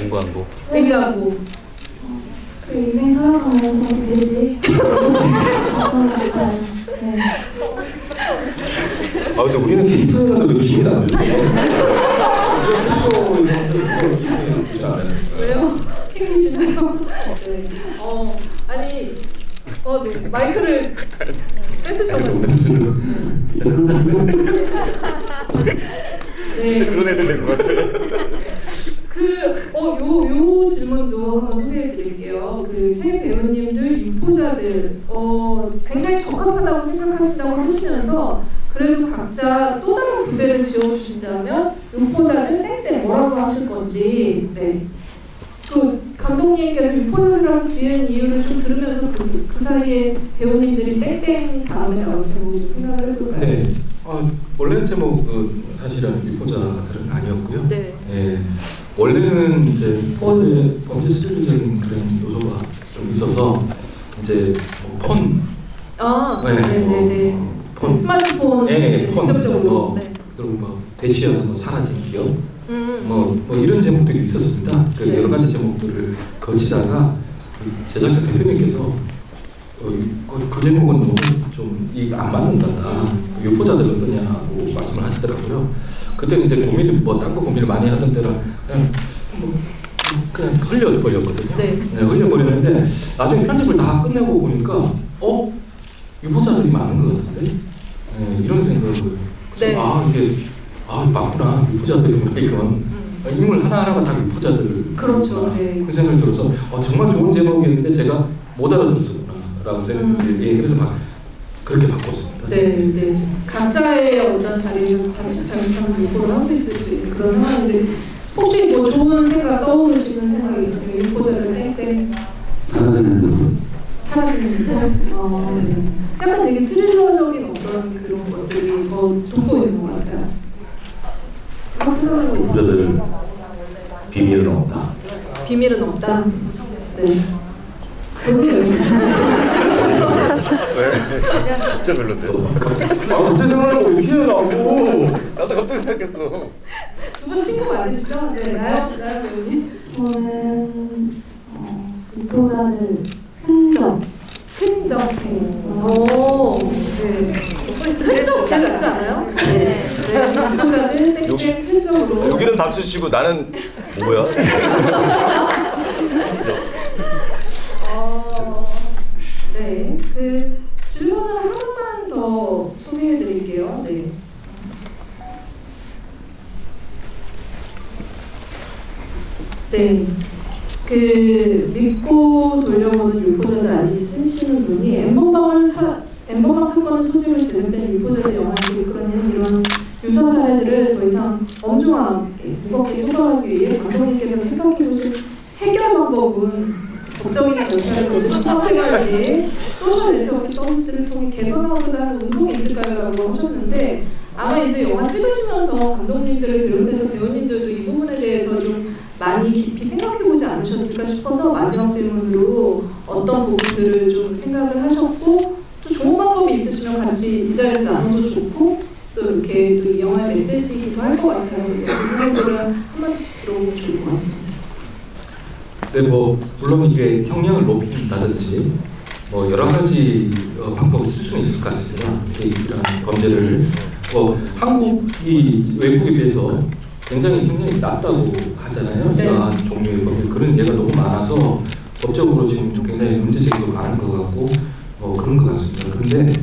인광보. 그러니까 그 인생 살아가면 저도 되지. 그런 것 같아요. 네. 근데 우리는 캐릭터는 기분이 나쁘죠. 왜요? 튕기시나요? 네. 아니, 네. 마이크를 뺏으셔가지고. 네. 그런 애들 된 것 같아. 요 질문도 한번 소개해 드릴게요. 그 세 배우님들 유포자들, 굉장히 적합하다고 생각하신다고 하시면서 그래도 각자 또 다른 부제를 지어주신다면 유포자들 땡땡 뭐라고 하실 건지, 네. 그 감독님께서 유포자들하고 지은 이유를 좀 들으면서 그 사이에 배우님들이 땡땡 다음에 나올 제목을 좀 생각을 해볼까요? 네. 원래 제목은 사실은 유포자들은 아니었고요. 네. 예. 원래는 이제 범죄 스릴적인 그런 요소가 좀 있어서 이제 폰, 네네네. 폰, 스마트폰 네, 폰, 직접적으로. 네. 그리고 대시여서 사라진 기억, 뭐 이런 제목들이 있었습니다. 그 네. 여러 가지 제목들을 거치다가 제작자 대표님께서 그 제목은 너무 좀 이게 안 맞는다. 유포자들 어떠냐고 말씀을 하시더라고요. 그때는 이제 고민을 딴 거 고민을 많이 하던 때라 그냥 흘려버렸거든요. 네. 흘려버렸는데 나중에 편집을 다 끝내고 보니까 유포자들이 많네. 바뀌건 인물 하나하나가 다 유포자들 그렇죠. 네. 그 생각이 들어서 정말 좋은 제목이었는데 제가 못 알아들었구나라고 생각이 그래서 막 그렇게 바꿨습니다. 네, 네. 각자의 어떤 자리에서 자칫 잘못하면 유포를 하고 있을 수 있는 그런 상황인데 혹시 뭐 좋은 생각 떠오르시는 생각 있으세요? 유포자들 땡땡 사라진 핸드폰. 사라지는 네. 약간 되게 스릴러적인 어떤 그런 것들이 더 돋보이는 것 같아요. 막 생각하고 있어요. 유저들 비밀은 없다. 비밀은 없다. 네. 그러게요. 진짜 별론데. 갑자기 생각하려고 어떻게 해라고. 나도 갑자기 생각했어. 두 분 친구 맞으시죠? 네, 나요 배우님. 저는 유포자들 흔적. 흔적. 오, 네. 흔적 잘 낫지 않아요? 네. 유포자들 땡땡 흔적으로. 여기는 박수 치고 나는 뭐야? 네. 그 질문을 하나만 더 소개해드릴게요. 네. 네. 그 믿고 돌려보는 유포자들 아니 쓰시는 분이 엠번방 사건을 소재로 진행된 유포자들 영화에서 그러는 이런 유사 사례들을 더 이상 엄중하게 무겁게 처벌하기 위해 감독님께서 생각해보신 해결 방법은 법적인 절차를 거친 사회관리 소셜 네트워크 서비스를 통해 개선하고자 하는 운동이 있을까요?라고 하셨는데 아마 이제 영화 찍으시면서 감독님들을 비롯해서 배우님들도 이 부분에 대해서 좀 많이 깊이 생각해보지 않으셨을까 싶어서 마지막 질문으로 어떤 부분들을 좀 생각을 하셨고 또 좋은 방법이 있으시면 같이 이 자리에서 나눠도 좋고 또 이렇게 또 이 영화의 메시지이기도 할 것 같아요. 그래서 그 부분들을 한마디씩 들어보면 좋을 것 같습니다. 네, 뭐 물론 이게 형량을 높인다든지 뭐 여러 가지 방법을 쓸 수는 있을 것 같습니다. 이런 범죄를 한국이 외국에 비해서 굉장히 형량이 낮다고 하잖아요. 네. 이러한 종류의 범죄 그런 예가 너무 많아서 법적으로 지금 좀 굉장히 문제제기도 많은 것 같고 그런 것 같습니다. 근데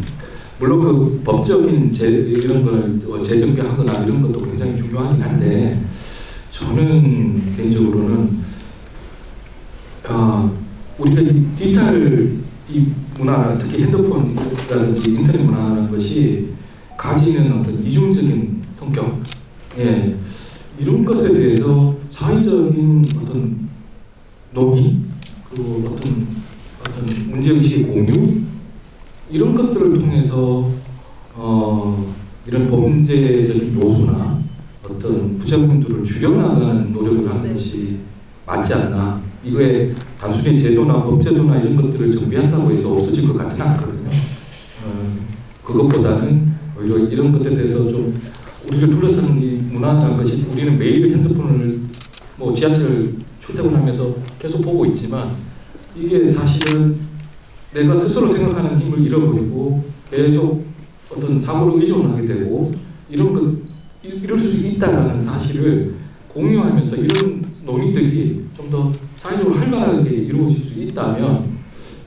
물론 그 법적인 이런 걸 재정비하거나 이런 것도 굉장히 중요하긴 한데 저는 개인적으로는 우리가 이 디지털 이 문화, 특히 핸드폰이라든지 인터넷 문화라는 것이 가지는 어떤 이중적인 성격, 이런 것에 대해서 사회적인 어떤 논의, 그리고 어떤 문제의식 공유 이런 것들을 통해서 이런 범죄적인 요소나 어떤 부작용들을 줄여나가는 노력을 하는 것이 맞지 않나. 이거에 단순히 제도나 법제도나 이런 것들을 정비한다고 해서 없어질 것 같지는 않거든요. 그것보다는 오히려 이런 것에 대해서 좀 우리를 둘러싸는 이 문화라는 것이 우리는 매일 핸드폰을 뭐 지하철 출퇴근하면서 계속 보고 있지만 이게 사실은 내가 스스로 생각하는 힘을 잃어버리고 계속 어떤 사고로 의존하게 되고 이럴 수 있다는 사실을 공유하면서 이런 논의들이 좀 더 사회적으로 활발하게 이루어질 수 있다면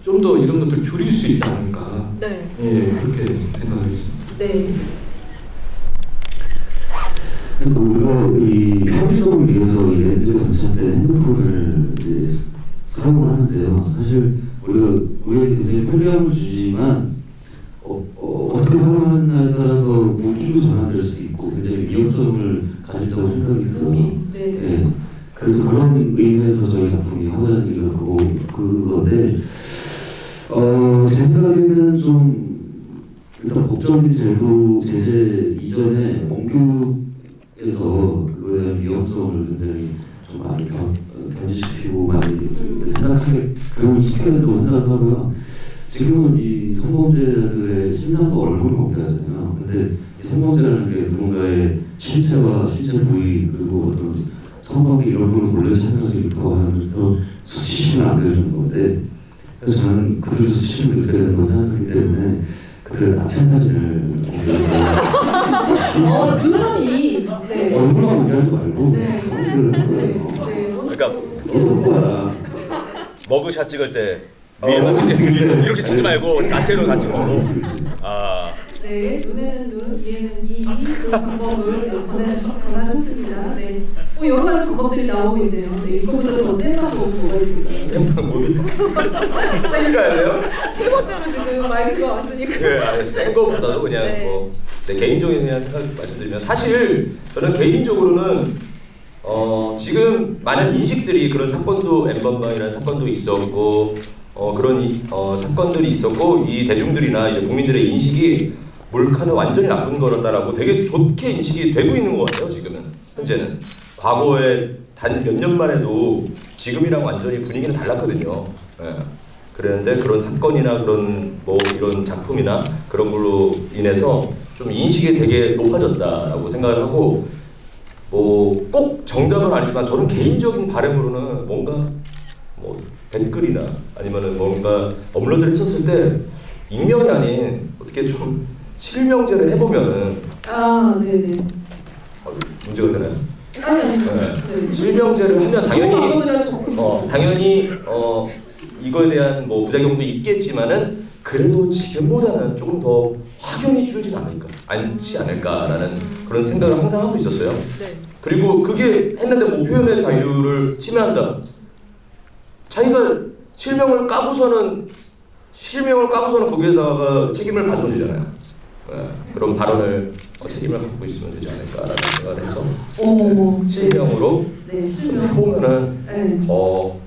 좀 더 이런 것들을 줄일 수 있지 않을까. 네. 그렇게 생각했습니다. 네. 우리가 이 편의성을 위해서 이 렌즈 장착 때 핸드폰을 이제 사용을 하는데요. 사실 우리에게 굉장히 편리함을 주지만 어떻게 활용하느냐에 따라서 무기로 전환될 수도 있고 굉장히 위험성을 가진다고 생각이 들어요. 네. 그래서 그런 의미에서 저희 작품이 하고자 하는 얘기가 그건데 제 생각에는 좀 일단 법적인 제재 이전에 공교에서 그거에 대한 위험성을 굉장히 좀 많이 견지시키고 많이 생각하게 시켜야 된다고 생각하고요. 지금은 이 성범죄자들의 신상과 얼굴을 공개하잖아요. 근데 이 성범죄라는 게 누군가의 신체와 신체 부위 그리고 어떤 성관계 이런 걸 몰래 촬영해서 유포하면서 수치심을 안겨주는 건데 그래서 저는 그들도 수치심을 느껴야 되는 거 생각하기 때문에 그들 낙찰 사진을 공개해서 그러니 네. 얼굴만 공개하지 말고 네. 사진을 한 거예요. 그러니까 어떤 거야? 머그샷 찍을 때 위에만 찍지 이렇게 찍지 말고 나체로 다 찍어도 네, 눈에는 눈, 이에는 이 그 방법을 권하셨습니다. 있습니다. 네. 뭐 여러 가지 방법들이 나오고 있네요. 네, 이거보다 더 센 방법은 뭐가 있을까요? 생방 뭐이? 세게 가야 돼요? 세 번째로 지금 마이크가 왔으니까. 네, 아니, 센 거보다도 그냥 네. 뭐 내 개인적인 그냥 생각 말씀드리면 사실 저는 개인적으로는 지금 많은 인식들이 그런 사건도 엠번방이라는 사건도 있었고 그런 사건들이 있었고 이 대중들이나 이제 국민들의 인식이 몰카는 완전히 나쁜 거라고 되게 좋게 인식이 되고 있는 것 같아요. 지금은 현재는 과거에 단 몇 년만 해도 지금이랑 완전히 분위기는 달랐거든요. 예. 그랬는데 그런 사건이나 그런 뭐 이런 작품이나 그런 걸로 인해서 좀 인식이 되게 높아졌다라고 생각을 하고 뭐 꼭 정답은 아니지만 저는 개인적인 바람으로는 뭔가 뭐 댓글이나 아니면은 뭔가 업로드를 했었을 때 익명이 아닌 어떻게 좀 실명제를 해보면은 네네. 문제가 되나요? 아니. 네. 실명제를 하면 당연히 이거에 대한 뭐 부작용도 있겠지만은 그래도 지금보다는 조금 더 확연히 줄지 않지 않을까라는 그런 생각을 항상 하고 있었어요. 네. 그리고 그게 했는데 뭐 표현의 자유를 침해한다. 자기가 실명을 까고서는 거기에다가 책임을 받으면 되잖아요. 네. 그런 발언을 책임을 갖고 있으면 되지 않을까라는 생각을 해서 실명으로 네, 실명. 해보면은 네. 더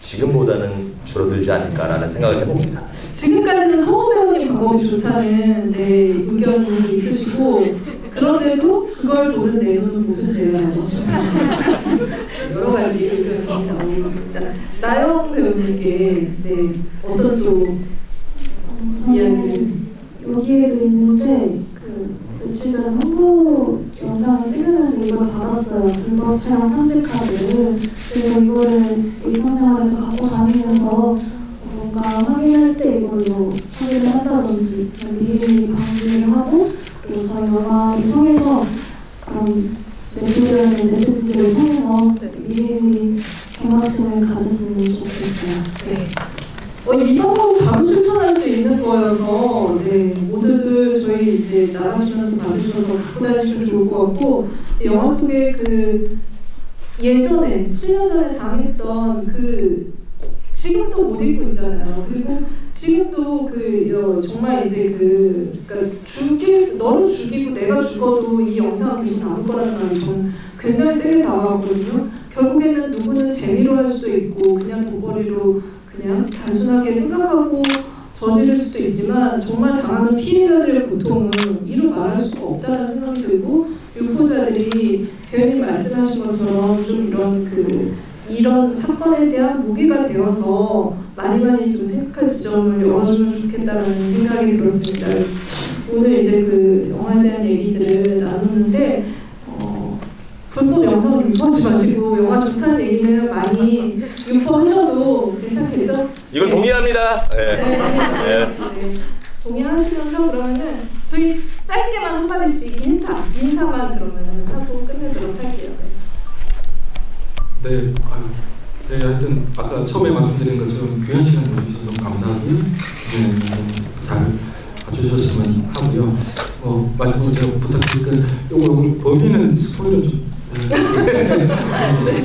지금보다는 줄어들지 않을까라는 생각을 해봅니다. 지금까지는 성우 배우님 방법이 좋다는 의견이 있으시고 그런데도 그걸 보는 내부는 무슨 죄가라고 여러 가지 의견이 나오고 있습니다. 나영 배우님께 어떤 또 이야기를 저는 여기에도 있는데 며칠 전에 홍보 영상을 찍으면서 이걸 받았어요. 불법 촬영 탐지카드를. 그래서 이거를 일상생활에서 갖고 다니면서 뭔가 확인할 때 이걸로 확인을 한다든지 미리 방지를 하고 그리고 저희 영화를 통해서 그런 내부되는 메시지를 통해서 미리 경각심을 가졌으면 좋겠어요. 네. 이 방법은 바로 실천할 수 있는 거여서 모두들 저희 이제 나가시면서 받으셔서 갖고 다니시면 좋을 것 같고 영화 속에 예전에 7년 전에 당했던 지금도 못 잊고 있잖아요. 그리고 지금도 정말 이제 그러니까 너를 죽이고 내가 죽어도 이 영상은 계속 남을 거라는 말이 저는 굉장히 세게 다가왔거든요. 결국에는 누구는 재미로 할 수도 있고 그냥 도벌이로 그냥 단순하게 생각하고 저지를 수도 있지만 정말 당하는 피해자들의 고통은 이루 말할 수가 없다는 생각이 들고 유포자들이 배우님 말씀하신 것처럼 좀 이런 사건에 대한 무기가 되어서 많이 좀 생각할 지점을 열어주면 좋겠다는 생각이 들었습니다. 오늘 이제 영화에 대한 얘기들을 나눴는데 불법 영상을 유포하지 마시고 영화 좋다는 얘기는 많이 유포하셔도 괜찮겠죠? 이건 동의합니다. 네. 동의하시면서 그러면은 저희 짧게만 한마디씩 인사만 그러면 하고 끝내도록 할게요. 네, 하여튼 아까 처음에 말씀드린 것처럼 귀한 시간 내주셔서 너무 감사하고요. 잘 봐주셨으면 하고요. 마지막으로 제가 부탁드릴 건 범인은 스포일러 좀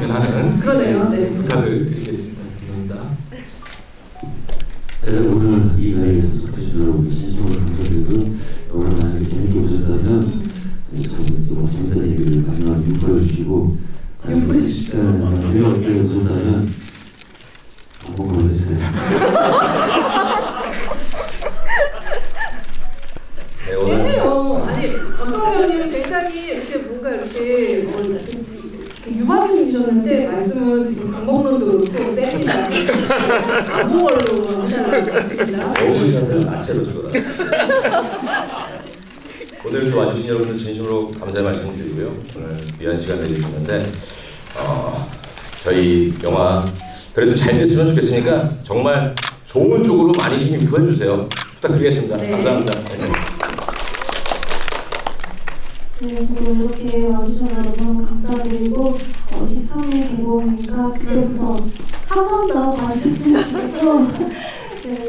하는 그러네요. 네. 부탁을 드리겠습니다. 감사합니다. 오늘 이 자리에 참석해주신 여러분 진심으로 감사드리고 오늘 만약에 재밌게 보셨다면 참 재밌다는 얘기를 마지막에 유포해 주시고 재미없게 보셨다면 한번 보내주세요. 세네요. 아니 박성 배우님은 굉장히 이렇게 뭔가 이렇게 유화적이셨는데 말씀은 지금 방법론도 그렇고 셉니다. 아무 걸로 한다는 말씀입니다. 배우분들한테 마체로 죽어라. 오늘 또 와주신 여러분들 진심으로 감사의 말씀드리고요. 오늘 귀한 시간 내주셨는데 저희 영화 그래도 잘 됐으면 좋겠으니까 정말 좋은 쪽으로 많이 좀 유포해 주세요. 부탁드리겠습니다. 네. 감사합니다. 저도 이렇게 와주셔서 너무 감사드리고 13일 개봉이니까 그때부터 한 번 더 봐주셨으면 좋겠고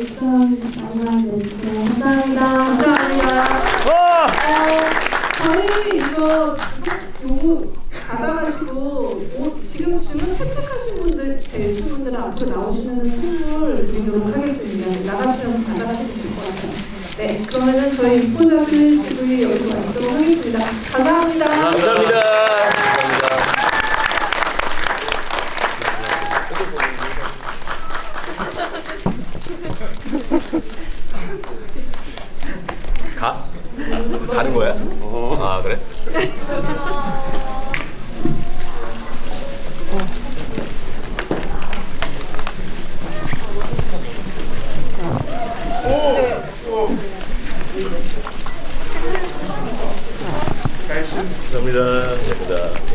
우선 마지막 내주세요. 감사합니다. 감사합니다. 저희 이거 요거 나가가지고 지금 질문 채택하신 분들 되신 분들은 앞으로 나오시면 선물 드리도록 하겠습니다. 나가시면서 받아가시면 될 것 같아요. 네, 그러면은 저희 리포더들 지구이 여기서 마치도록 하겠습니다. 감사합니다. 감사합니다. 가는 거야? 아 그래? 감사합니다. 감사합니다.